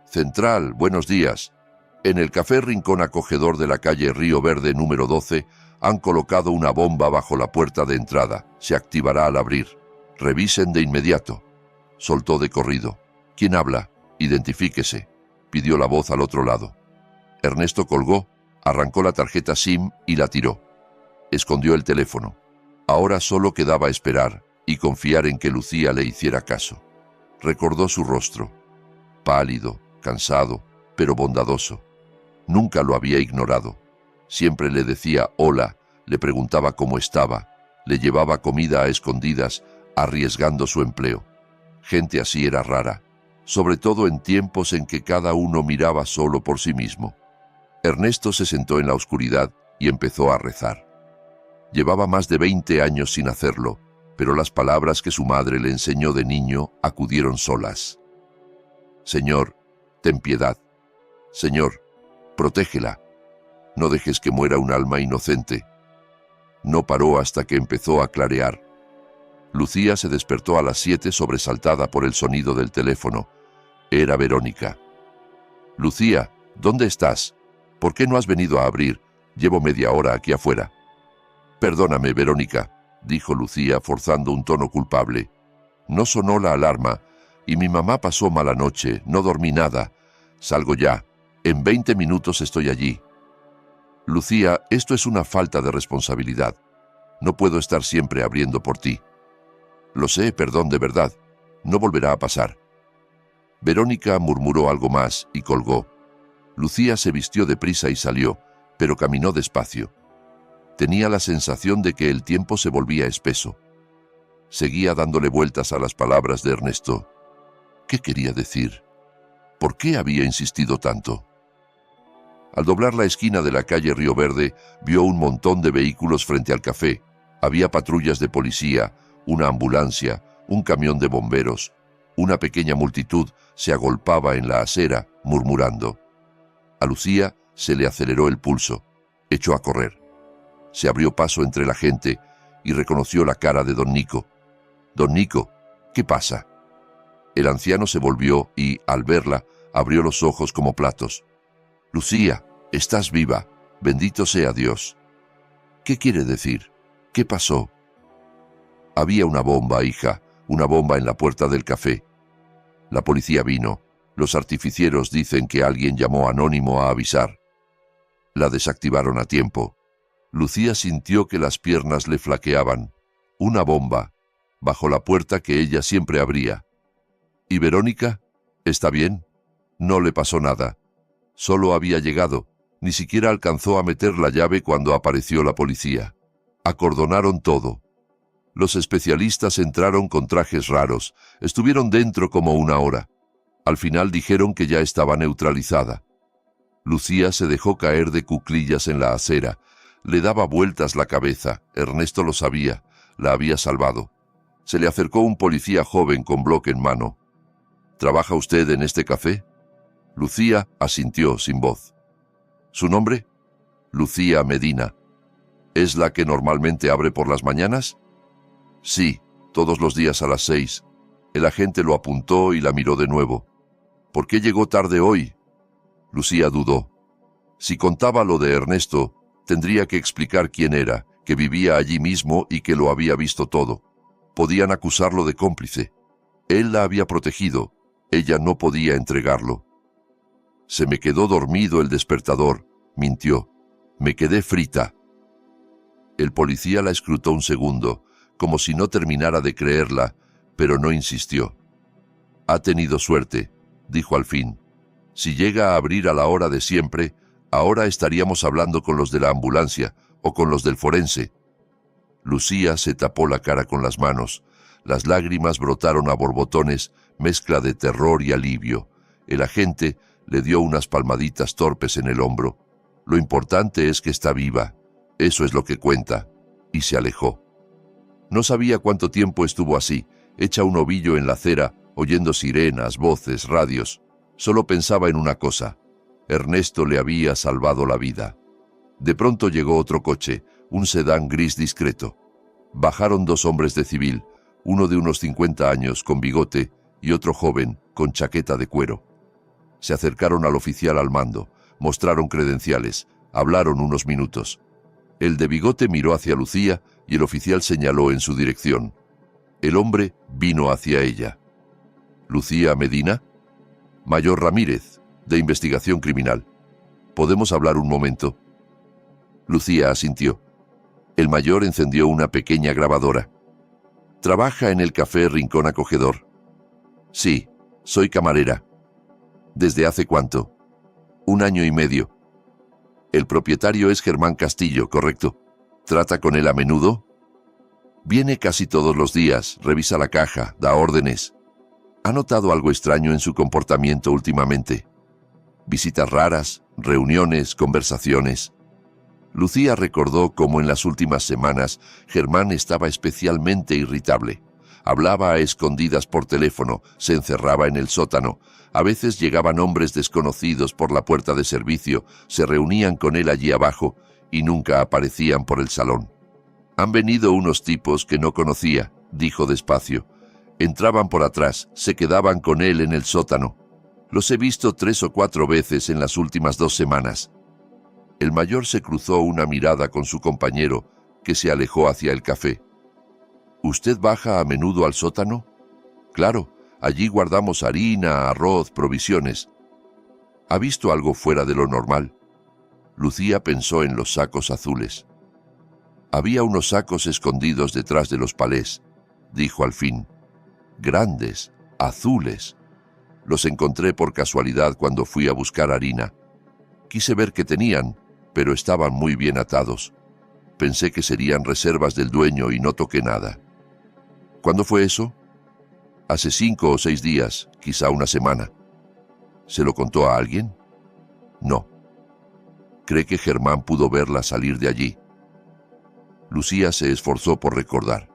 Central, buenos días. En el café Rincón Acogedor de la calle Río Verde número 12 han colocado una bomba bajo la puerta de entrada. Se activará al abrir. Revisen de inmediato. Soltó de corrido. ¿Quién habla? Identifíquese. Pidió la voz al otro lado. Ernesto colgó, arrancó la tarjeta SIM y la tiró. Escondió el teléfono. Ahora solo quedaba esperar y confiar en que Lucía le hiciera caso. Recordó su rostro. Pálido, cansado, pero bondadoso. Nunca lo había ignorado. Siempre le decía hola, le preguntaba cómo estaba, le llevaba comida a escondidas, arriesgando su empleo. Gente así era rara, sobre todo en tiempos en que cada uno miraba solo por sí mismo. Ernesto se sentó en la oscuridad y empezó a rezar. Llevaba más de 20 años sin hacerlo, pero las palabras que su madre le enseñó de niño acudieron solas. Señor, ten piedad. Señor, protégela. No dejes que muera un alma inocente. No paró hasta que empezó a clarear. Lucía se despertó a las 7 sobresaltada por el sonido del teléfono. Era Verónica. Lucía, ¿dónde estás? ¿Por qué no has venido a abrir? Llevo media hora aquí afuera. Perdóname, Verónica, dijo Lucía forzando un tono culpable. No sonó la alarma y mi mamá pasó mala noche, no dormí nada. Salgo ya. En 20 minutos estoy allí. Lucía, esto es una falta de responsabilidad. No puedo estar siempre abriendo por ti. Lo sé, perdón de verdad. No volverá a pasar. Verónica murmuró algo más y colgó. Lucía se vistió deprisa y salió, pero caminó despacio. Tenía la sensación de que el tiempo se volvía espeso. Seguía dándole vueltas a las palabras de Ernesto. ¿Qué quería decir? ¿Por qué había insistido tanto? Al doblar la esquina de la calle Río Verde, vio un montón de vehículos frente al café. Había patrullas de policía, una ambulancia, un camión de bomberos. Una pequeña multitud se agolpaba en la acera, murmurando. A Lucía se le aceleró el pulso. Echó a correr. Se abrió paso entre la gente y reconoció la cara de don Nico. Don Nico, ¿qué pasa? El anciano se volvió y, al verla, abrió los ojos como platos. Lucía, estás viva. Bendito sea Dios. ¿Qué quiere decir? ¿Qué pasó? Había una bomba, hija, una bomba en la puerta del café. La policía vino. Los artificieros dicen que alguien llamó anónimo a avisar. La desactivaron a tiempo. Lucía sintió que las piernas le flaqueaban. Una bomba, bajo la puerta que ella siempre abría. ¿Y Verónica? ¿Está bien? No le pasó nada. Solo había llegado. Ni siquiera alcanzó a meter la llave cuando apareció la policía. Acordonaron todo. Los especialistas entraron con trajes raros. Estuvieron dentro como una hora. Al final dijeron que ya estaba neutralizada. Lucía se dejó caer de cuclillas en la acera. Le daba vueltas la cabeza. Ernesto lo sabía. La había salvado. Se le acercó un policía joven con bloque en mano. ¿Trabaja usted en este café? Lucía asintió sin voz. ¿Su nombre? Lucía Medina. ¿Es la que normalmente abre por las mañanas? Sí, todos los días a las 6. El agente lo apuntó y la miró de nuevo. ¿Por qué llegó tarde hoy? Lucía dudó. Si contaba lo de Ernesto, tendría que explicar quién era, que vivía allí mismo y que lo había visto todo. Podían acusarlo de cómplice. Él la había protegido. Ella no podía entregarlo. Se me quedó dormido el despertador, mintió. Me quedé frita. El policía la escrutó un segundo, como si no terminara de creerla, pero no insistió. Ha tenido suerte, dijo al fin. Si llega a abrir a la hora de siempre, ahora estaríamos hablando con los de la ambulancia o con los del forense. Lucía se tapó la cara con las manos. Las lágrimas brotaron a borbotones, mezcla de terror y alivio. El agente le dio unas palmaditas torpes en el hombro. Lo importante es que está viva. Eso es lo que cuenta. Y se alejó. No sabía cuánto tiempo estuvo así, hecha un ovillo en la acera, oyendo sirenas, voces, radios. Solo pensaba en una cosa. Ernesto le había salvado la vida. De pronto llegó otro coche, un sedán gris discreto. Bajaron dos hombres de civil, uno de unos 50 años, con bigote, y otro joven, con chaqueta de cuero. Se acercaron al oficial al mando, mostraron credenciales, hablaron unos minutos. El de bigote miró hacia Lucía y el oficial señaló en su dirección. El hombre vino hacia ella. ¿Lucía Medina? Mayor Ramírez, de Investigación Criminal. ¿Podemos hablar un momento? Lucía asintió. El mayor encendió una pequeña grabadora. ¿Trabaja en el café Rincón Acogedor? Sí, soy camarera. ¿Desde hace cuánto? 1 año y medio. El propietario es Germán Castillo, ¿correcto? ¿Trata con él a menudo? Viene casi todos los días, revisa la caja, da órdenes. ¿Ha notado algo extraño en su comportamiento últimamente? Visitas raras, reuniones, conversaciones. Lucía recordó cómo en las últimas semanas Germán estaba especialmente irritable. Hablaba a escondidas por teléfono, se encerraba en el sótano. A veces llegaban hombres desconocidos por la puerta de servicio, se reunían con él allí abajo y nunca aparecían por el salón. Han venido unos tipos que no conocía, dijo despacio. Entraban por atrás, se quedaban con él en el sótano. Los he visto 3 o 4 veces en las últimas 2 semanas. El mayor se cruzó una mirada con su compañero, que se alejó hacia el café. ¿Usted baja a menudo al sótano? Claro, allí guardamos harina, arroz, provisiones. ¿Ha visto algo fuera de lo normal? Lucía pensó en los sacos azules. Había unos sacos escondidos detrás de los palés, dijo al fin. Grandes, azules. Los encontré por casualidad cuando fui a buscar harina. Quise ver qué tenían, pero estaban muy bien atados. Pensé que serían reservas del dueño y no toqué nada. ¿Cuándo fue eso? Hace 5 o 6 días, quizá una semana. ¿Se lo contó a alguien? No. ¿Cree que Germán pudo verla salir de allí? Lucía se esforzó por recordar.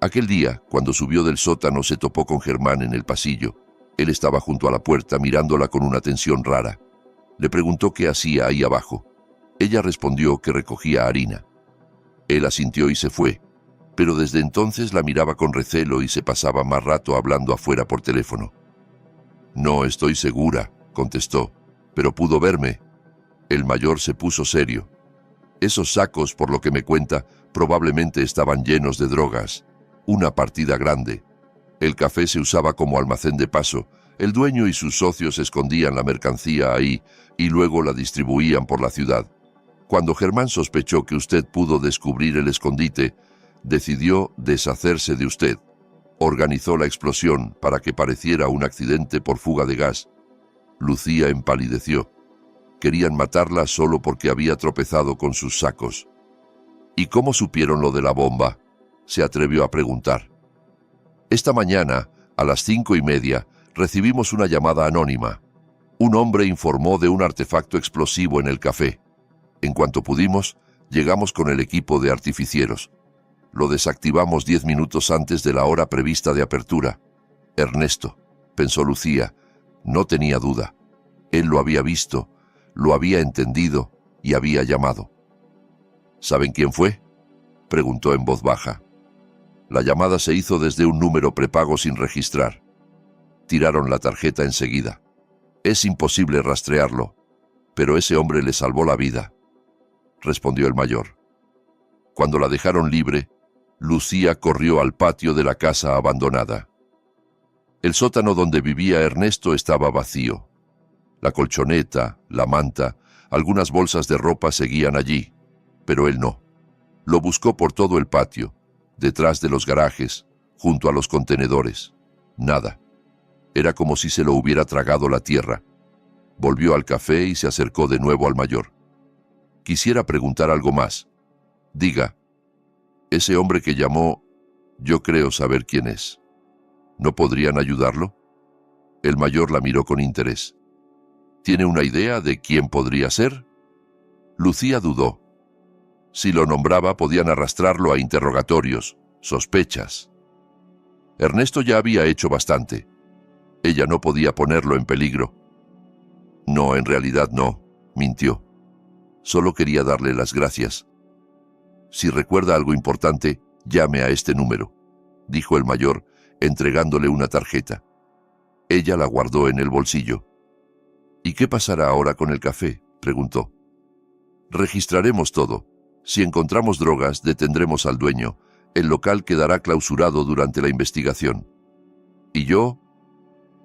Aquel día, cuando subió del sótano, se topó con Germán en el pasillo. Él estaba junto a la puerta mirándola con una tensión rara. Le preguntó qué hacía ahí abajo. Ella respondió que recogía harina. Él asintió y se fue, pero desde entonces la miraba con recelo y se pasaba más rato hablando afuera por teléfono. No estoy segura, contestó, pero pudo verme. El mayor se puso serio. Esos sacos, por lo que me cuenta, probablemente estaban llenos de drogas. una partida grande. El café se usaba como almacén de paso. El dueño y sus socios escondían la mercancía ahí y luego la distribuían por la ciudad. Cuando Germán sospechó que usted pudo descubrir el escondite, decidió deshacerse de usted. Organizó la explosión para que pareciera un accidente por fuga de gas. Lucía empalideció. Querían matarla solo porque había tropezado con sus sacos. ¿Y cómo supieron lo de la bomba?, se atrevió a preguntar. Esta mañana, a las 5:30, recibimos una llamada anónima. Un hombre informó de un artefacto explosivo en el café. En cuanto pudimos, llegamos con el equipo de artificieros. Lo desactivamos 10 minutos antes de la hora prevista de apertura. Ernesto, pensó Lucía, no tenía duda. Él lo había visto, lo había entendido y había llamado. ¿Saben quién fue?, preguntó en voz baja. La llamada se hizo desde un número prepago sin registrar. Tiraron la tarjeta enseguida. Es imposible rastrearlo, pero ese hombre le salvó la vida, respondió el mayor. Cuando la dejaron libre, Lucía corrió al patio de la casa abandonada. El sótano donde vivía Ernesto estaba vacío. La colchoneta, la manta, algunas bolsas de ropa seguían allí, pero él no. Lo buscó por todo el patio, detrás de los garajes, junto a los contenedores. Nada. Era como si se lo hubiera tragado la tierra. Volvió al café y se acercó de nuevo al mayor. Quisiera preguntar algo más. Diga, ese hombre que llamó, yo creo saber quién es. ¿No podrían ayudarlo? El mayor la miró con interés. ¿Tiene una idea de quién podría ser? Lucía dudó. Si lo nombraba, podían arrastrarlo a interrogatorios, sospechas. Ernesto ya había hecho bastante. Ella no podía ponerlo en peligro. No, en realidad no, mintió. Solo quería darle las gracias. Si recuerda algo importante, llame a este número, dijo el mayor, entregándole una tarjeta. Ella la guardó en el bolsillo. ¿Y qué pasará ahora con el café?, preguntó. Registraremos todo. Si encontramos drogas, detendremos al dueño. El local quedará clausurado durante la investigación. ¿Y yo?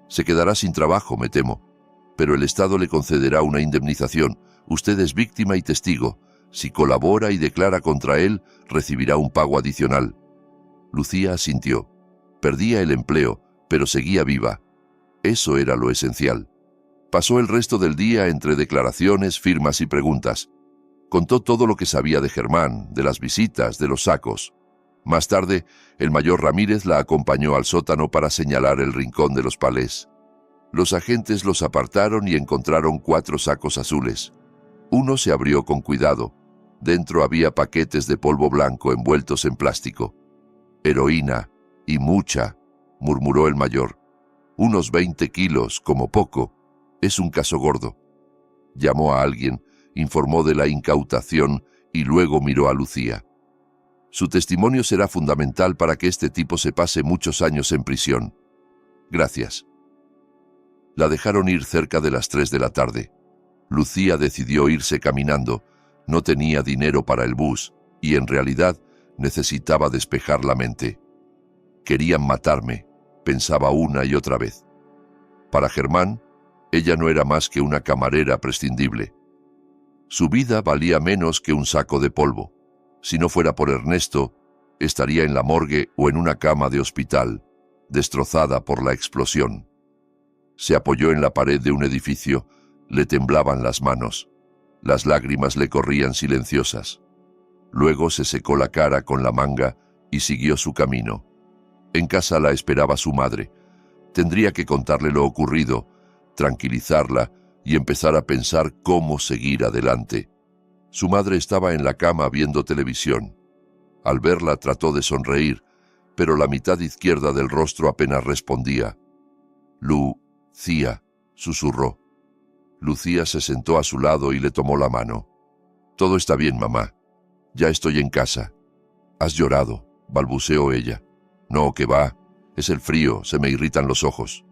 Se quedará sin trabajo, me temo. Pero el Estado le concederá una indemnización. Usted es víctima y testigo. Si colabora y declara contra él, recibirá un pago adicional. Lucía asintió. Perdía el empleo, pero seguía viva. Eso era lo esencial. Pasó el resto del día entre declaraciones, firmas y preguntas. Contó todo lo que sabía de Germán, de las visitas, de los sacos. Más tarde, el mayor Ramírez la acompañó al sótano para señalar el rincón de los palés. Los agentes los apartaron y encontraron 4 sacos azules. Uno se abrió con cuidado. Dentro había paquetes de polvo blanco envueltos en plástico. Heroína, y mucha, murmuró el mayor. Unos 20 kilos, como poco. Es un caso gordo. Llamó a alguien, informó de la incautación y luego miró a Lucía. Su testimonio será fundamental para que este tipo se pase muchos años en prisión. Gracias. La dejaron ir cerca de las 3 de la tarde. Lucía decidió irse caminando. No tenía dinero para el bus y en realidad necesitaba despejar la mente. Querían matarme, pensaba una y otra vez. Para Germán, ella no era más que una camarera prescindible. Su vida valía menos que un saco de polvo. Si no fuera por Ernesto, estaría en la morgue o en una cama de hospital, destrozada por la explosión. Se apoyó en la pared de un edificio, le temblaban las manos. Las lágrimas le corrían silenciosas. Luego se secó la cara con la manga y siguió su camino. En casa la esperaba su madre. Tendría que contarle lo ocurrido, tranquilizarla y empezar a pensar cómo seguir adelante. Su madre estaba en la cama viendo televisión. Al verla trató de sonreír, pero la mitad izquierda del rostro apenas respondía. Lucía, susurró. Lucía se sentó a su lado y le tomó la mano. Todo está bien, mamá. Ya estoy en casa. Has llorado, balbuceó ella. No, que va. Es el frío, se me irritan los ojos.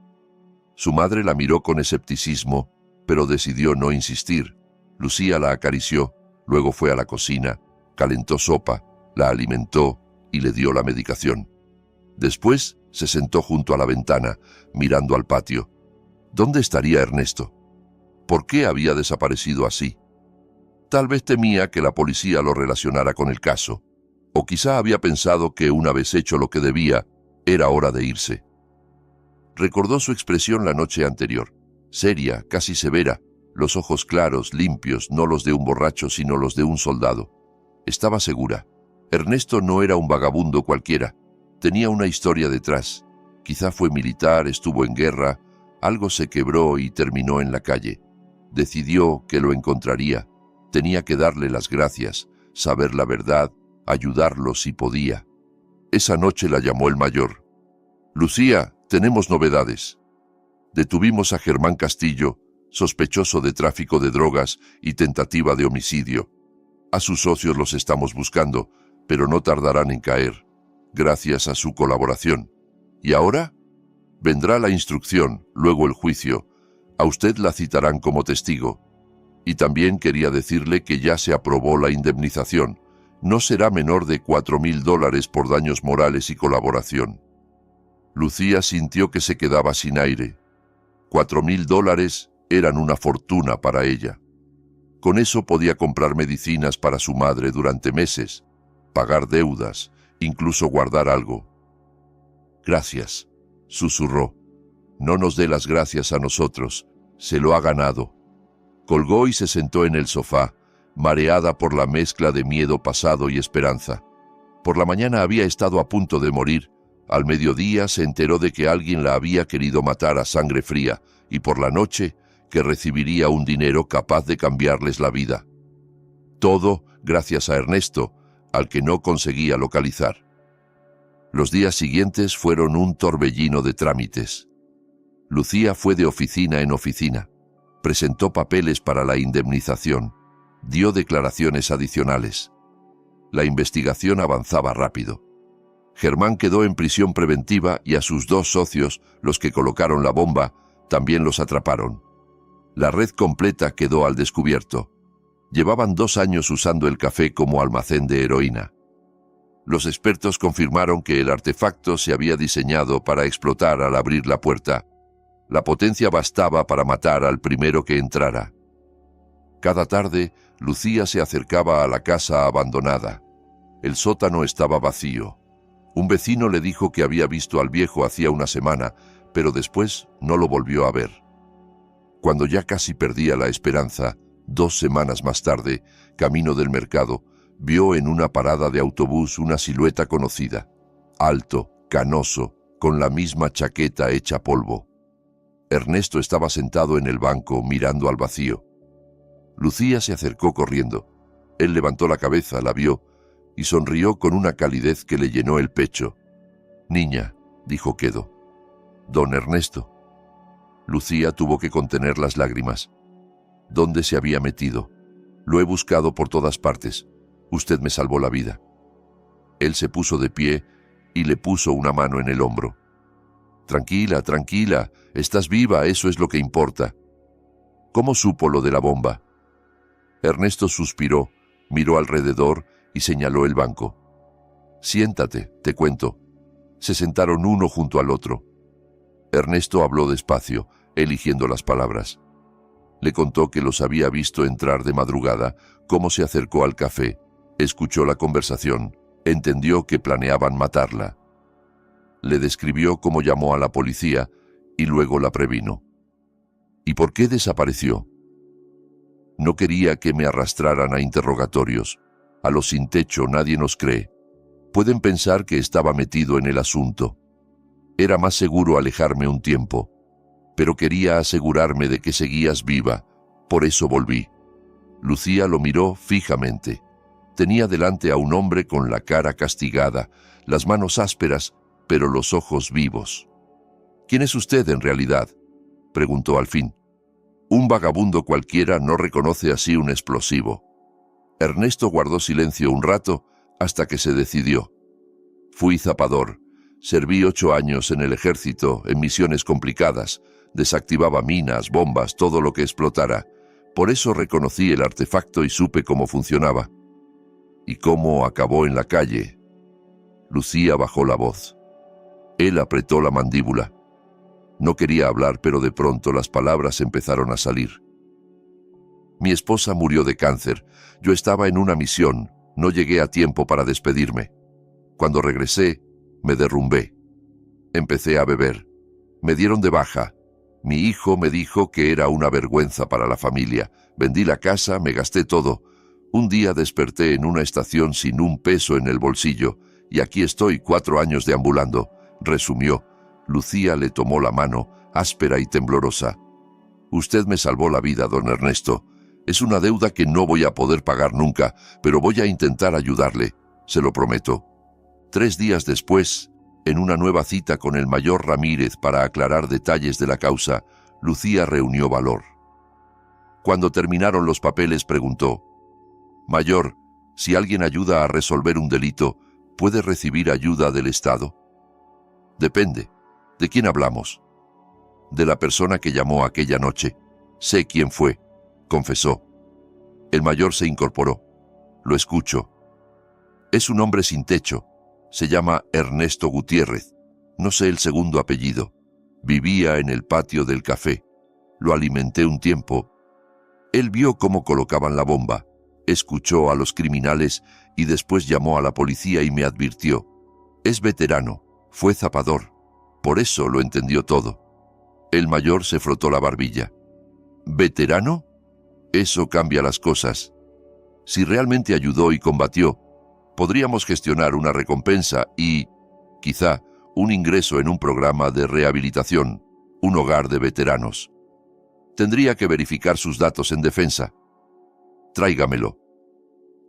Su madre la miró con escepticismo, pero decidió no insistir. Lucía la acarició, luego fue a la cocina, calentó sopa, la alimentó y le dio la medicación. Después se sentó junto a la ventana, mirando al patio. ¿Dónde estaría Ernesto? ¿Por qué había desaparecido así? Tal vez temía que la policía lo relacionara con el caso, o quizá había pensado que una vez hecho lo que debía, era hora de irse. Recordó su expresión la noche anterior, seria, casi severa, los ojos claros, limpios, no los de un borracho, sino los de un soldado. Estaba segura. Ernesto no era un vagabundo cualquiera. Tenía una historia detrás. Quizá fue militar, estuvo en guerra, algo se quebró y terminó en la calle. Decidió que lo encontraría. Tenía que darle las gracias, saber la verdad, ayudarlo si podía. Esa noche la llamó el mayor. «Lucía, tenemos novedades. Detuvimos a Germán Castillo, sospechoso de tráfico de drogas y tentativa de homicidio. A sus socios los estamos buscando, pero no tardarán en caer, gracias a su colaboración. ¿Y ahora? Vendrá la instrucción, luego el juicio. A usted la citarán como testigo. Y también quería decirle que ya se aprobó la indemnización. No será menor de $4,000 por daños morales y colaboración». Lucía sintió que se quedaba sin aire. $4,000 eran una fortuna para ella. Con eso podía comprar medicinas para su madre durante meses, pagar deudas, incluso guardar algo. «Gracias», susurró. «No nos dé las gracias a nosotros, se lo ha ganado». Colgó y se sentó en el sofá, mareada por la mezcla de miedo pasado y esperanza. Por la mañana había estado a punto de morir. Al mediodía se enteró de que alguien la había querido matar a sangre fría, y por la noche que recibiría un dinero capaz de cambiarles la vida. Todo gracias a Ernesto, al que no conseguía localizar. Los días siguientes fueron un torbellino de trámites. Lucía fue de oficina en oficina. Presentó papeles para la indemnización. Dio declaraciones adicionales. La investigación avanzaba rápido. Germán quedó en prisión preventiva y a sus 2 socios, los que colocaron la bomba, también los atraparon. La red completa quedó al descubierto. Llevaban 2 años usando el café como almacén de heroína. Los expertos confirmaron que el artefacto se había diseñado para explotar al abrir la puerta. La potencia bastaba para matar al primero que entrara. Cada tarde, Lucía se acercaba a la casa abandonada. El sótano estaba vacío. Un vecino le dijo que había visto al viejo hacía una semana, pero después no lo volvió a ver. Cuando ya casi perdía la esperanza, 2 semanas más tarde, camino del mercado, vio en una parada de autobús una silueta conocida. Alto, canoso, con la misma chaqueta hecha polvo. Ernesto estaba sentado en el banco mirando al vacío. Lucía se acercó corriendo. Él levantó la cabeza, la vio, y sonrió con una calidez que le llenó el pecho. «Niña», dijo quedo. «Don Ernesto». Lucía tuvo que contener las lágrimas. ¿Dónde se había metido? «Lo he buscado por todas partes. Usted me salvó la vida». Él se puso de pie y le puso una mano en el hombro. «Tranquila, tranquila, estás viva, eso es lo que importa». «¿Cómo supo lo de la bomba?» Ernesto suspiró, miró alrededor y señaló el banco. «Siéntate, te cuento». Se sentaron uno junto al otro. Ernesto habló despacio, eligiendo las palabras. Le contó que los había visto entrar de madrugada, cómo se acercó al café, escuchó la conversación, entendió que planeaban matarla. Le describió cómo llamó a la policía y luego la previno. ¿Y por qué desapareció? «No quería que me arrastraran a interrogatorios. A los sin techo nadie nos cree. Pueden pensar que estaba metido en el asunto. Era más seguro alejarme un tiempo, pero quería asegurarme de que seguías viva, por eso volví». Lucía lo miró fijamente. Tenía delante a un hombre con la cara castigada, las manos ásperas, pero los ojos vivos. «¿Quién es usted en realidad?», preguntó al fin. «Un vagabundo cualquiera no reconoce así un explosivo». Ernesto guardó silencio un rato hasta que se decidió. «Fui zapador. Serví 8 años en el ejército, en misiones complicadas. Desactivaba minas, bombas, todo lo que explotara. Por eso reconocí el artefacto y supe cómo funcionaba». «¿Y cómo acabó en la calle?». Lucía bajó la voz. Él apretó la mandíbula. No quería hablar, pero de pronto las palabras empezaron a salir. Mi esposa murió de cáncer. Yo estaba en una misión. No llegué a tiempo para despedirme. Cuando regresé, me derrumbé. Empecé a beber. Me dieron de baja. Mi hijo me dijo que era una vergüenza para la familia. Vendí la casa, me gasté todo. Un día desperté en una estación sin un peso en el bolsillo, y aquí estoy 4 años deambulando, resumió. Lucía le tomó la mano, áspera y temblorosa. Usted me salvó la vida, don Ernesto. Es una deuda que no voy a poder pagar nunca, pero voy a intentar ayudarle, se lo prometo. 3 días después, en una nueva cita con el mayor Ramírez para aclarar detalles de la causa, Lucía reunió valor. Cuando terminaron los papeles, preguntó: «Mayor, si alguien ayuda a resolver un delito, ¿puede recibir ayuda del Estado?» «Depende. ¿De quién hablamos?» «De la persona que llamó aquella noche. Sé quién fue», confesó. El mayor se incorporó. «Lo escucho. Es un hombre sin techo. Se llama Ernesto Gutiérrez. No sé el segundo apellido. Vivía en el patio del café. Lo alimenté un tiempo. Él vio cómo colocaban la bomba. Escuchó a los criminales y después llamó a la policía y me advirtió. Es veterano. Fue zapador. Por eso lo entendió todo». El mayor se frotó la barbilla. «¿Veterano? Eso cambia las cosas. Si realmente ayudó y combatió, podríamos gestionar una recompensa y, quizá, un ingreso en un programa de rehabilitación, un hogar de veteranos. Tendría que verificar sus datos en defensa. Tráigamelo».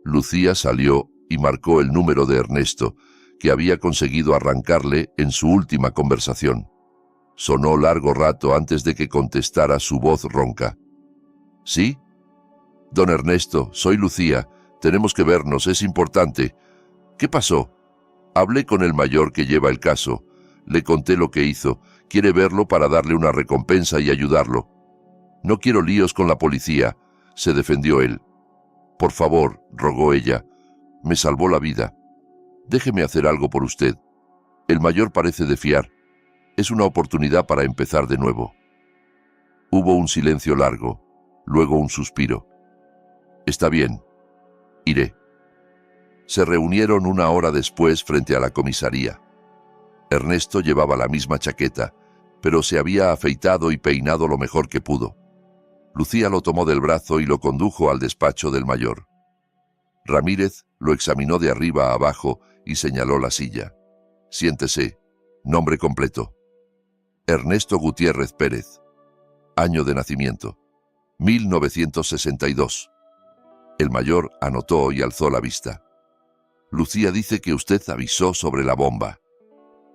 Lucía salió y marcó el número de Ernesto, que había conseguido arrancarle en su última conversación. Sonó largo rato antes de que contestara su voz ronca. «¿Sí? Don Ernesto, soy Lucía. Tenemos que vernos, es importante. ¿Qué pasó?» «Hablé con el mayor que lleva el caso. Le conté lo que hizo. Quiere verlo para darle una recompensa y ayudarlo». «No quiero líos con la policía», se defendió él. «Por favor», rogó ella. «Me salvó la vida. Déjeme hacer algo por usted. El mayor parece de fiar. Es una oportunidad para empezar de nuevo». Hubo un silencio largo, luego un suspiro. «Está bien. Iré». Se reunieron 1 hora después frente a la comisaría. Ernesto llevaba la misma chaqueta, pero se había afeitado y peinado lo mejor que pudo. Lucía lo tomó del brazo y lo condujo al despacho del mayor. Ramírez lo examinó de arriba a abajo y señaló la silla. «Siéntese. Nombre completo». «Ernesto Gutiérrez Pérez. Año de nacimiento: 1962. El mayor anotó y alzó la vista. «Lucía dice que usted avisó sobre la bomba.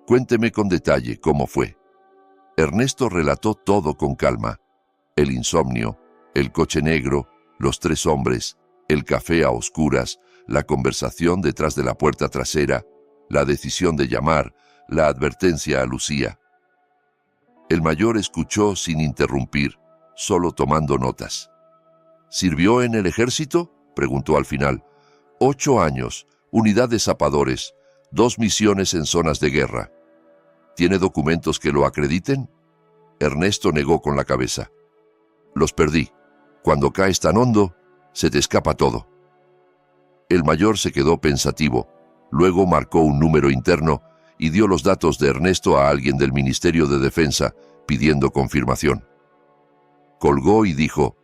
Cuénteme con detalle cómo fue». Ernesto relató todo con calma. El insomnio, el coche negro, los 3 hombres, el café a oscuras, la conversación detrás de la puerta trasera, la decisión de llamar, la advertencia a Lucía. El mayor escuchó sin interrumpir, solo tomando notas. «¿Sirvió en el ejército?», preguntó al final. 8 años, unidad de zapadores, 2 misiones en zonas de guerra. ¿Tiene documentos que lo acrediten?». Ernesto negó con la cabeza. «Los perdí. Cuando caes tan hondo, se te escapa todo». El mayor se quedó pensativo. Luego marcó un número interno y dio los datos de Ernesto a alguien del Ministerio de Defensa, pidiendo confirmación. Colgó y dijo: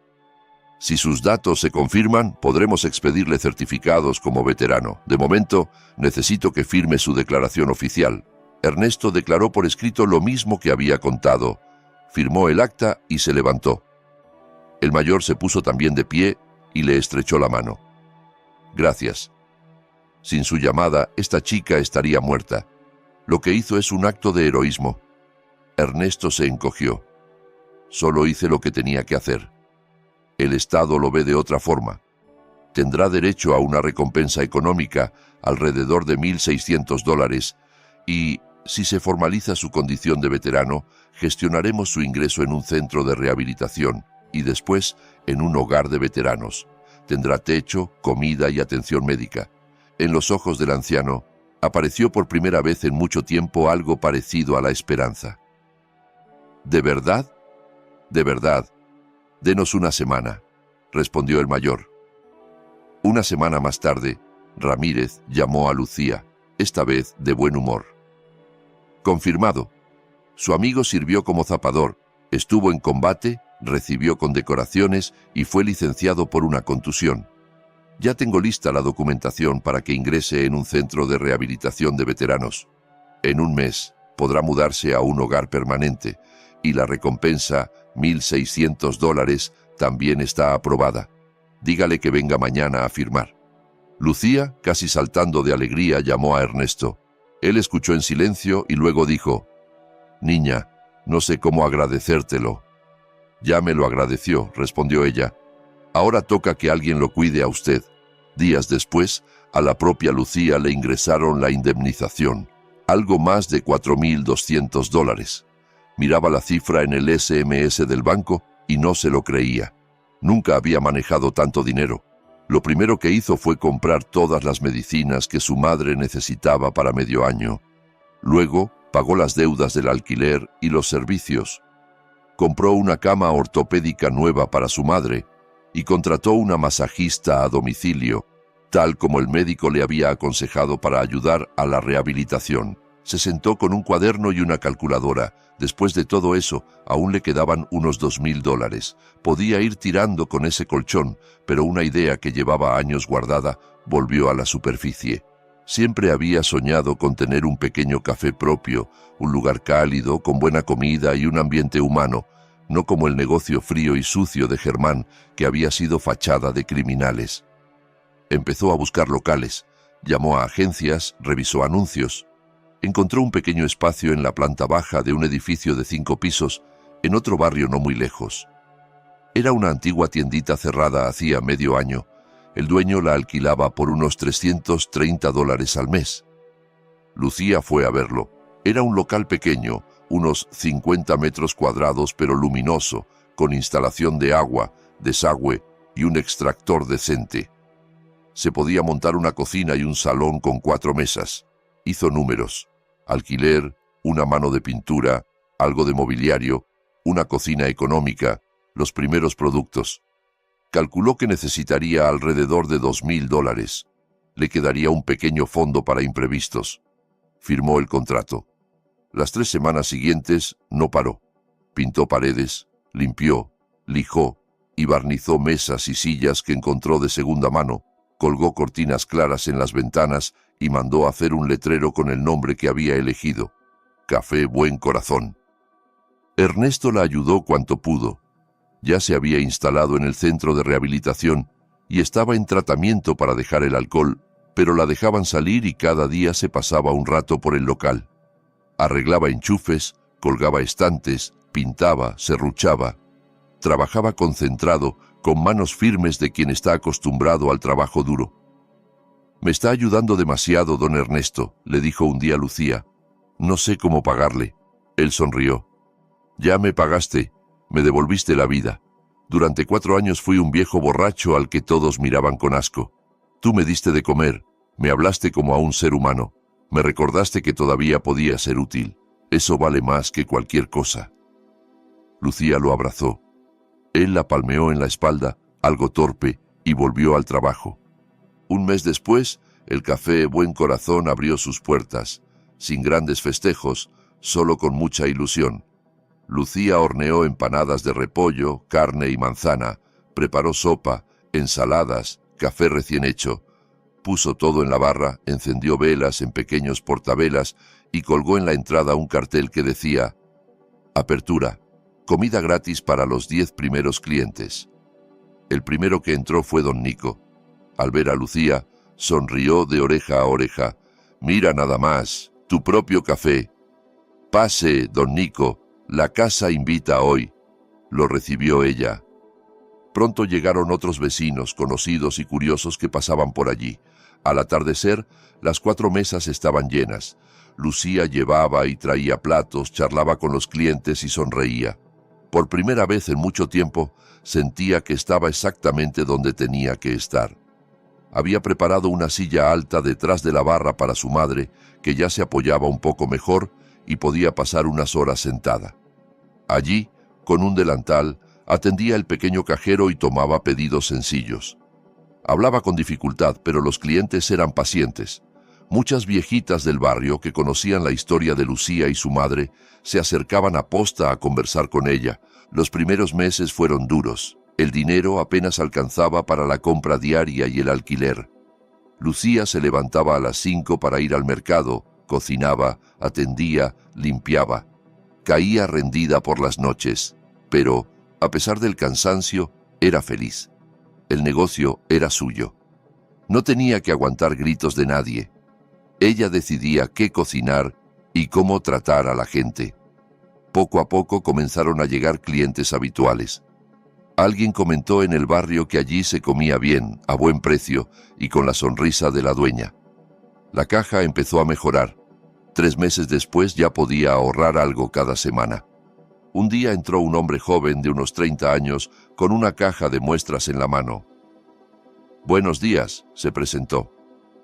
«Si sus datos se confirman, podremos expedirle certificados como veterano. De momento, necesito que firme su declaración oficial». Ernesto declaró por escrito lo mismo que había contado. Firmó el acta y se levantó. El mayor se puso también de pie y le estrechó la mano. «Gracias. Sin su llamada, esta chica estaría muerta. Lo que hizo es un acto de heroísmo». Ernesto se encogió. «Solo hice lo que tenía que hacer. El Estado lo ve de otra forma. Tendrá derecho a una recompensa económica, alrededor de $1,600, y, si se formaliza su condición de veterano, gestionaremos su ingreso en un centro de rehabilitación y después en un hogar de veteranos. Tendrá techo, comida y atención médica». En los ojos del anciano Apareció por primera vez en mucho tiempo algo parecido a la esperanza. ¿De verdad? De verdad. Denos una semana, respondió el mayor. Una semana más tarde, Ramírez llamó a Lucía, esta vez de buen humor. Confirmado. Su amigo sirvió como zapador, estuvo en combate, recibió condecoraciones y fue licenciado por una contusión. Ya tengo lista la documentación para que ingrese en un centro de rehabilitación de veteranos. En un mes podrá mudarse a un hogar permanente y la recompensa, $1,600, también está aprobada. Dígale que venga mañana a firmar. Lucía, casi saltando de alegría, llamó a Ernesto. Él escuchó en silencio y luego dijo: «Niña, no sé cómo agradecértelo». «Ya me lo agradeció», respondió ella. «Ahora toca que alguien lo cuide a usted». Días después, a la propia Lucía le ingresaron la indemnización, algo más de $4,200. Miraba la cifra en el SMS del banco y no se lo creía. Nunca había manejado tanto dinero. Lo primero que hizo fue comprar todas las medicinas que su madre necesitaba para medio año. Luego, pagó las deudas del alquiler y los servicios. Compró una cama ortopédica nueva para su madre y contrató una masajista a domicilio, tal como el médico le había aconsejado para ayudar a la rehabilitación. Se sentó con un cuaderno y una calculadora. Después de todo eso, aún le quedaban unos $2,000. Podía ir tirando con ese colchón, pero una idea que llevaba años guardada volvió a la superficie. Siempre había soñado con tener un pequeño café propio, un lugar cálido, con buena comida y un ambiente humano, no como el negocio frío y sucio de Germán, que había sido fachada de criminales. Empezó a buscar locales, llamó a agencias, revisó anuncios. Encontró un pequeño espacio en la planta baja de un edificio de 5 pisos, en otro barrio no muy lejos. Era una antigua tiendita cerrada hacía medio año. El dueño la alquilaba por unos $330 al mes. Lucía fue a verlo. Era un local pequeño, unos 50 metros cuadrados pero luminoso, con instalación de agua, desagüe y un extractor decente. Se podía montar una cocina y un salón con 4 mesas. Hizo números. Alquiler, una mano de pintura, algo de mobiliario, una cocina económica, los primeros productos. Calculó que necesitaría alrededor de $2,000. Le quedaría un pequeño fondo para imprevistos. Firmó el contrato. Las 3 semanas siguientes no paró. Pintó paredes, limpió, lijó y barnizó mesas y sillas que encontró de segunda mano, colgó cortinas claras en las ventanas y mandó hacer un letrero con el nombre que había elegido: Café Buen Corazón. Ernesto la ayudó cuanto pudo. Ya se había instalado en el centro de rehabilitación y estaba en tratamiento para dejar el alcohol, pero la dejaban salir y cada día se pasaba un rato por el local. Arreglaba enchufes, colgaba estantes, pintaba, serruchaba. Trabajaba concentrado, con manos firmes de quien está acostumbrado al trabajo duro. «Me está ayudando demasiado, don Ernesto», le dijo un día Lucía. «No sé cómo pagarle». Él sonrió. «Ya me pagaste, me devolviste la vida. Durante 4 años fui un viejo borracho al que todos miraban con asco. Tú me diste de comer, me hablaste como a un ser humano, me recordaste que todavía podía ser útil. Eso vale más que cualquier cosa». Lucía lo abrazó. Él la palmeó en la espalda, algo torpe, y volvió al trabajo. Un mes después, el Café Buen Corazón abrió sus puertas, sin grandes festejos, solo con mucha ilusión. Lucía horneó empanadas de repollo, carne y manzana, preparó sopa, ensaladas, café recién hecho. Puso todo en la barra, encendió velas en pequeños portavelas y colgó en la entrada un cartel que decía: «Apertura, comida gratis para los 10 primeros clientes». El primero que entró fue don Nico. Al ver a Lucía, sonrió de oreja a oreja. «Mira nada más, tu propio café». «Pase, don Nico, la casa invita hoy». Lo recibió ella. Pronto llegaron otros vecinos, conocidos y curiosos que pasaban por allí. Al atardecer, las 4 mesas estaban llenas. Lucía llevaba y traía platos, charlaba con los clientes y sonreía. Por primera vez en mucho tiempo, sentía que estaba exactamente donde tenía que estar. Había preparado una silla alta detrás de la barra para su madre, que ya se apoyaba un poco mejor y podía pasar unas horas sentada. Allí, con un delantal, atendía el pequeño cajero y tomaba pedidos sencillos. Hablaba con dificultad, pero los clientes eran pacientes. Muchas viejitas del barrio que conocían la historia de Lucía y su madre se acercaban aposta a conversar con ella. Los primeros meses fueron duros. El dinero apenas alcanzaba para la compra diaria y el alquiler. Lucía se levantaba a las 5 para ir al mercado, cocinaba, atendía, limpiaba. Caía rendida por las noches, pero, a pesar del cansancio, era feliz. El negocio era suyo. No tenía que aguantar gritos de nadie. Ella decidía qué cocinar y cómo tratar a la gente. Poco a poco comenzaron a llegar clientes habituales. Alguien comentó en el barrio que allí se comía bien, a buen precio y con la sonrisa de la dueña. La caja empezó a mejorar. 3 meses después ya podía ahorrar algo cada semana. Un día entró un hombre joven de unos 30 años con una caja de muestras en la mano. «Buenos días», se presentó.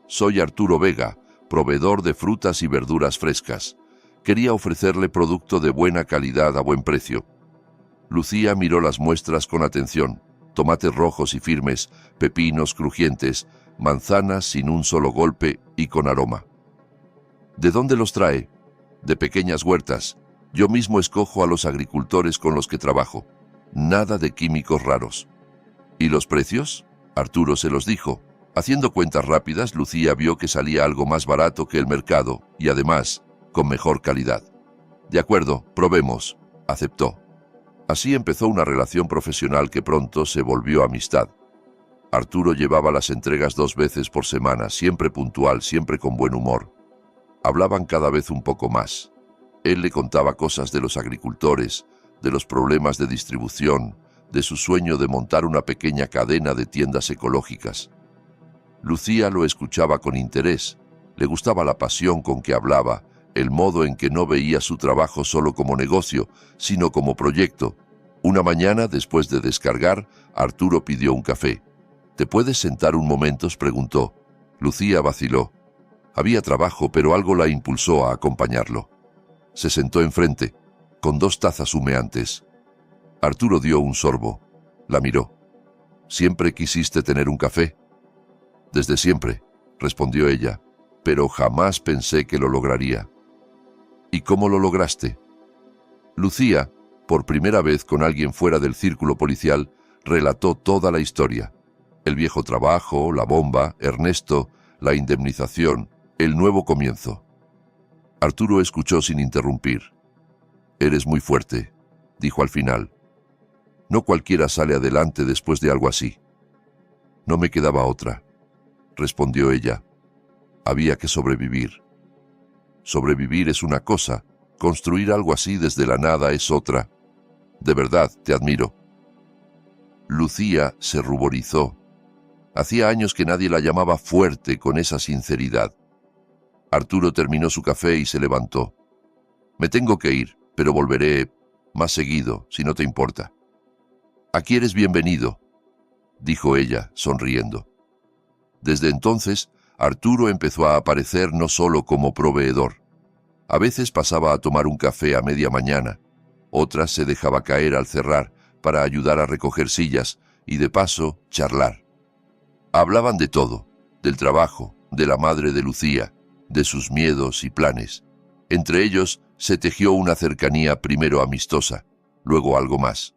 «Soy Arturo Vega, proveedor de frutas y verduras frescas. Quería ofrecerle producto de buena calidad a buen precio». Lucía miró las muestras con atención. Tomates rojos y firmes, pepinos crujientes, manzanas sin un solo golpe y con aroma. «¿De dónde los trae?» «De pequeñas huertas. Yo mismo escojo a los agricultores con los que trabajo. Nada de químicos raros». «¿Y los precios?» Arturo se los dijo. Haciendo cuentas rápidas, Lucía vio que salía algo más barato que el mercado y además, con mejor calidad. «De acuerdo, probemos», aceptó. Así empezó una relación profesional que pronto se volvió amistad. Arturo llevaba las entregas 2 veces por semana, siempre puntual, siempre con buen humor. Hablaban cada vez un poco más. Él le contaba cosas de los agricultores, de los problemas de distribución, de su sueño de montar una pequeña cadena de tiendas ecológicas. Lucía lo escuchaba con interés. Le gustaba la pasión con que hablaba, el modo en que no veía su trabajo solo como negocio, sino como proyecto. Una mañana, después de descargar, Arturo pidió un café. «¿Te puedes sentar un momento?», preguntó. Lucía vaciló. Había trabajo, pero algo la impulsó a acompañarlo. Se sentó enfrente, con 2 tazas humeantes. Arturo dio un sorbo. La miró. «¿Siempre quisiste tener un café?» «Desde siempre», respondió ella, «pero jamás pensé que lo lograría». «¿Y cómo lo lograste?» Lucía, por primera vez con alguien fuera del círculo policial, relató toda la historia. El viejo trabajo, la bomba, Ernesto, la indemnización, el nuevo comienzo. Arturo escuchó sin interrumpir. «Eres muy fuerte», dijo al final. «No cualquiera sale adelante después de algo así». «No me quedaba otra», respondió ella. «Había que sobrevivir». «Sobrevivir es una cosa, construir algo así desde la nada es otra. De verdad, te admiro». Lucía se ruborizó. Hacía años que nadie la llamaba fuerte con esa sinceridad. Arturo terminó su café y se levantó. «Me tengo que ir, pero volveré más seguido, si no te importa». «Aquí eres bienvenido», dijo ella, sonriendo. Desde entonces, Arturo empezó a aparecer no solo como proveedor. A veces pasaba a tomar un café a media mañana, otras se dejaba caer al cerrar para ayudar a recoger sillas y de paso charlar. Hablaban de todo, del trabajo, de la madre de Lucía, de sus miedos y planes. Entre ellos se tejió una cercanía primero amistosa, luego algo más.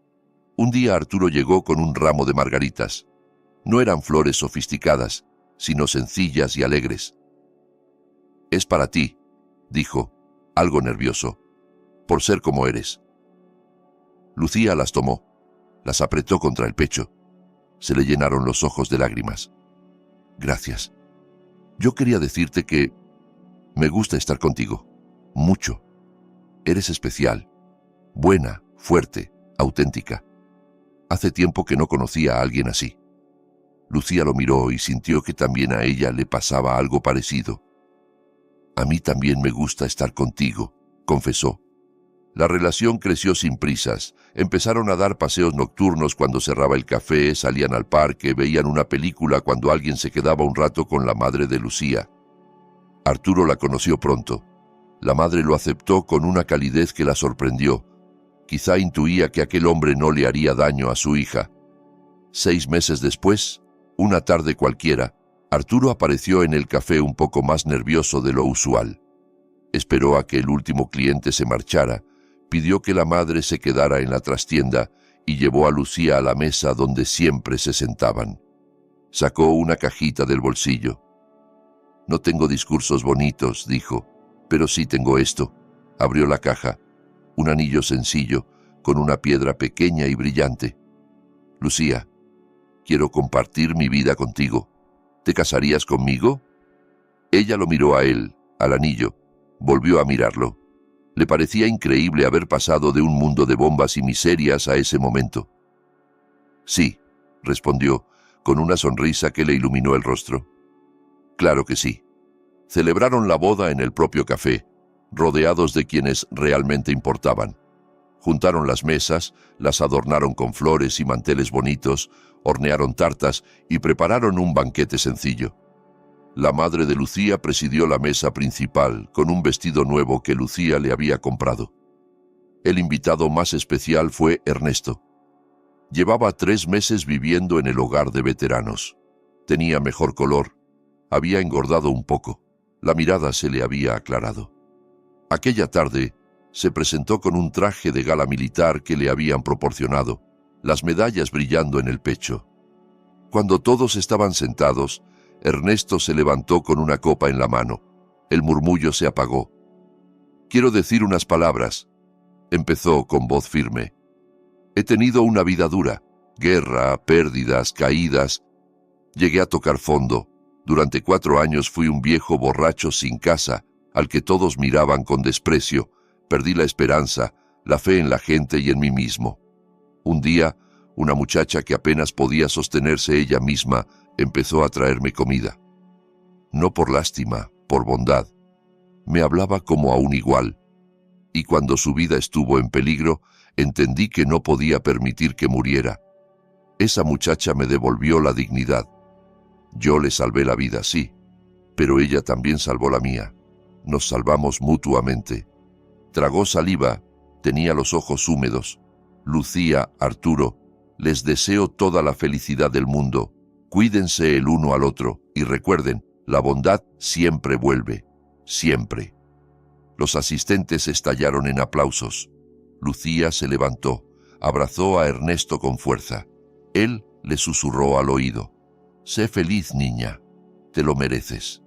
Un día Arturo llegó con un ramo de margaritas. No eran flores sofisticadas, sino sencillas y alegres. «Es para ti», dijo, algo nervioso, «por ser como eres». Lucía las tomó, las apretó contra el pecho. Se le llenaron los ojos de lágrimas. «Gracias. Yo quería decirte que me gusta estar contigo, mucho. Eres especial, buena, fuerte, auténtica. Hace tiempo que no conocía a alguien así». Lucía lo miró y sintió que también a ella le pasaba algo parecido. «A mí también me gusta estar contigo», confesó. La relación creció sin prisas. Empezaron a dar paseos nocturnos cuando cerraba el café, salían al parque, veían una película cuando alguien se quedaba un rato con la madre de Lucía. Arturo la conoció pronto. La madre lo aceptó con una calidez que la sorprendió. Quizá intuía que aquel hombre no le haría daño a su hija. 6 meses después, una tarde cualquiera, Arturo apareció en el café un poco más nervioso de lo usual. Esperó a que el último cliente se marchara, pidió que la madre se quedara en la trastienda y llevó a Lucía a la mesa donde siempre se sentaban. Sacó una cajita del bolsillo. «No tengo discursos bonitos», dijo, «pero sí tengo esto». Abrió la caja, un anillo sencillo, con una piedra pequeña y brillante. «Lucía, quiero compartir mi vida contigo. ¿Te casarías conmigo?» Ella lo miró a él, al anillo. Volvió a mirarlo. Le parecía increíble haber pasado de un mundo de bombas y miserias a ese momento. «Sí», respondió, con una sonrisa que le iluminó el rostro. «Claro que sí». Celebraron la boda en el propio café, rodeados de quienes realmente importaban. Juntaron las mesas, las adornaron con flores y manteles bonitos, hornearon tartas y prepararon un banquete sencillo. La madre de Lucía presidió la mesa principal con un vestido nuevo que Lucía le había comprado. El invitado más especial fue Ernesto. Llevaba 3 meses viviendo en el hogar de veteranos. Tenía mejor color, había engordado un poco, la mirada se le había aclarado. Aquella tarde se presentó con un traje de gala militar que le habían proporcionado, las medallas brillando en el pecho. Cuando todos estaban sentados, Ernesto se levantó con una copa en la mano. El murmullo se apagó. «Quiero decir unas palabras», empezó con voz firme. «He tenido una vida dura, guerra, pérdidas, caídas. Llegué a tocar fondo. Durante 4 años fui un viejo borracho sin casa, al que todos miraban con desprecio. Perdí la esperanza, la fe en la gente y en mí mismo. Un día, una muchacha que apenas podía sostenerse ella misma empezó a traerme comida. No por lástima, por bondad. Me hablaba como a un igual. Y cuando su vida estuvo en peligro, entendí que no podía permitir que muriera. Esa muchacha me devolvió la dignidad. Yo le salvé la vida, sí, pero ella también salvó la mía. Nos salvamos mutuamente». Tragó saliva, tenía los ojos húmedos. «Lucía, Arturo, les deseo toda la felicidad del mundo. Cuídense el uno al otro y recuerden, la bondad siempre vuelve, siempre». Los asistentes estallaron en aplausos. Lucía se levantó, abrazó a Ernesto con fuerza. Él le susurró al oído: «Sé feliz, niña, te lo mereces».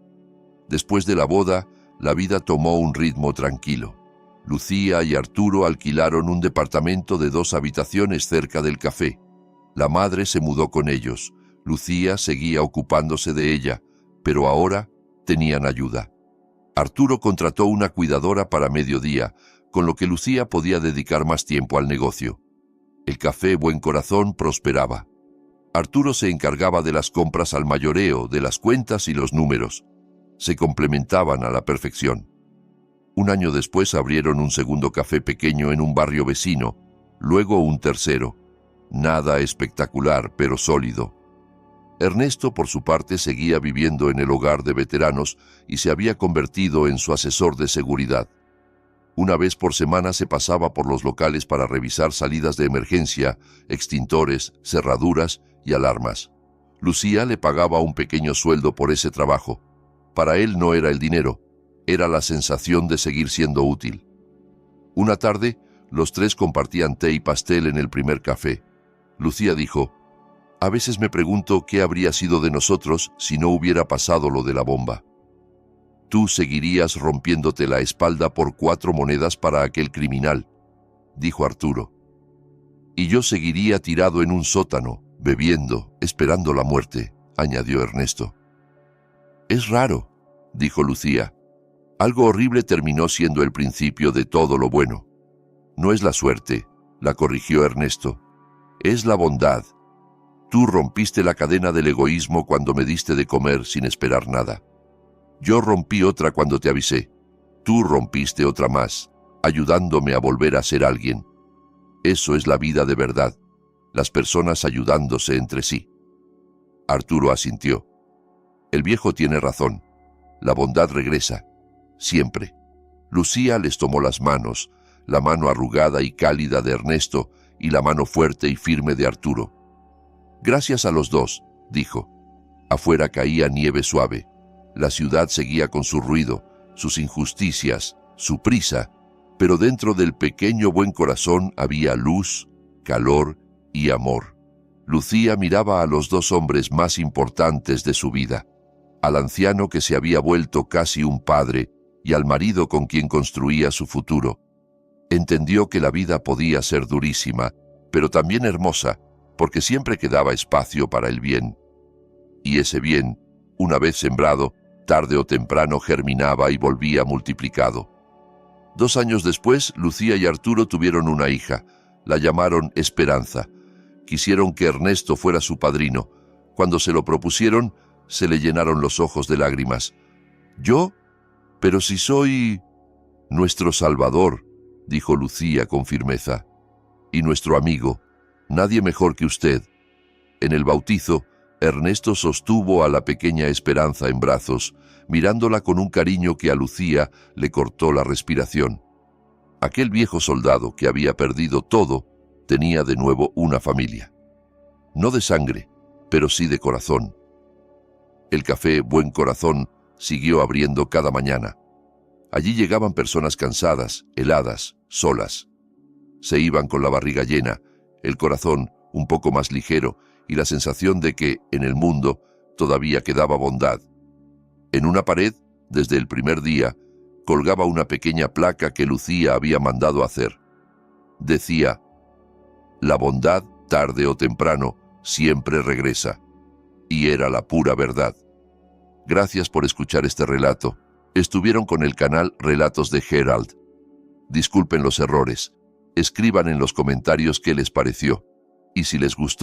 Después de la boda, la vida tomó un ritmo tranquilo. Lucía y Arturo alquilaron un departamento de 2 habitaciones cerca del café. La madre se mudó con ellos. Lucía seguía ocupándose de ella, pero ahora tenían ayuda. Arturo contrató una cuidadora para mediodía, con lo que Lucía podía dedicar más tiempo al negocio. El café Buen Corazón prosperaba. Arturo se encargaba de las compras al mayoreo, de las cuentas y los números. Se complementaban a la perfección. Un año después abrieron un segundo café pequeño en un barrio vecino, luego un tercero. Nada espectacular, pero sólido. Ernesto, por su parte, seguía viviendo en el hogar de veteranos y se había convertido en su asesor de seguridad. Una vez por semana se pasaba por los locales para revisar salidas de emergencia, extintores, cerraduras y alarmas. Lucía le pagaba un pequeño sueldo por ese trabajo. Para él no era el dinero, era la sensación de seguir siendo útil. Una tarde, los 3 compartían té y pastel en el primer café. Lucía dijo: «A veces me pregunto qué habría sido de nosotros si no hubiera pasado lo de la bomba». «Tú seguirías rompiéndote la espalda por 4 monedas para aquel criminal», dijo Arturo. «Y yo seguiría tirado en un sótano, bebiendo, esperando la muerte», añadió Ernesto. «Es raro», dijo Lucía. «Algo horrible terminó siendo el principio de todo lo bueno». «No es la suerte», la corrigió Ernesto. «Es la bondad. Tú rompiste la cadena del egoísmo cuando me diste de comer sin esperar nada. Yo rompí otra cuando te avisé. Tú rompiste otra más. ayudándome a volver a ser alguien. Eso es la vida de verdad, las personas ayudándose entre sí. Arturo asintió. El viejo tiene razón. La bondad regresa, siempre. Lucía les tomó las manos, la mano arrugada y cálida de Ernesto y la mano fuerte y firme de Arturo. Gracias a los dos, dijo. Afuera caía nieve suave. La ciudad seguía con su ruido, sus injusticias, su prisa, pero dentro del pequeño buen corazón había luz, calor y amor. Lucía miraba a los dos hombres más importantes de su vida, al anciano que se había vuelto casi un padre y al marido con quien construía su futuro. Entendió que la vida podía ser durísima, pero también hermosa, porque siempre quedaba espacio para el bien. Y ese bien, una vez sembrado, tarde o temprano germinaba y volvía multiplicado. 2 años después, Lucía y Arturo tuvieron una hija. La llamaron Esperanza. Quisieron que Ernesto fuera su padrino. Cuando se lo propusieron, se le llenaron los ojos de lágrimas. ¿Yo? Pero si soy nuestro Salvador, dijo Lucía con firmeza. Y nuestro amigo, nadie mejor que usted. En el bautizo, Ernesto sostuvo a la pequeña Esperanza en brazos, mirándola con un cariño que a Lucía le cortó la respiración. Aquel viejo soldado que había perdido todo tenía de nuevo una familia. No de sangre, pero sí de corazón. El café Buen Corazón siguió abriendo cada mañana. Allí llegaban personas cansadas, heladas, solas. Se iban con la barriga llena, el corazón un poco más ligero y la sensación de que, en el mundo, todavía quedaba bondad. En una pared, desde el primer día, colgaba una pequeña placa que Lucía había mandado hacer. Decía: «La bondad, tarde o temprano, siempre regresa». Y era la pura verdad. Gracias por escuchar este relato. Estuvieron con el canal Relatos de Herald. Disculpen los errores. Escriban en los comentarios qué les pareció. Y si les gustó,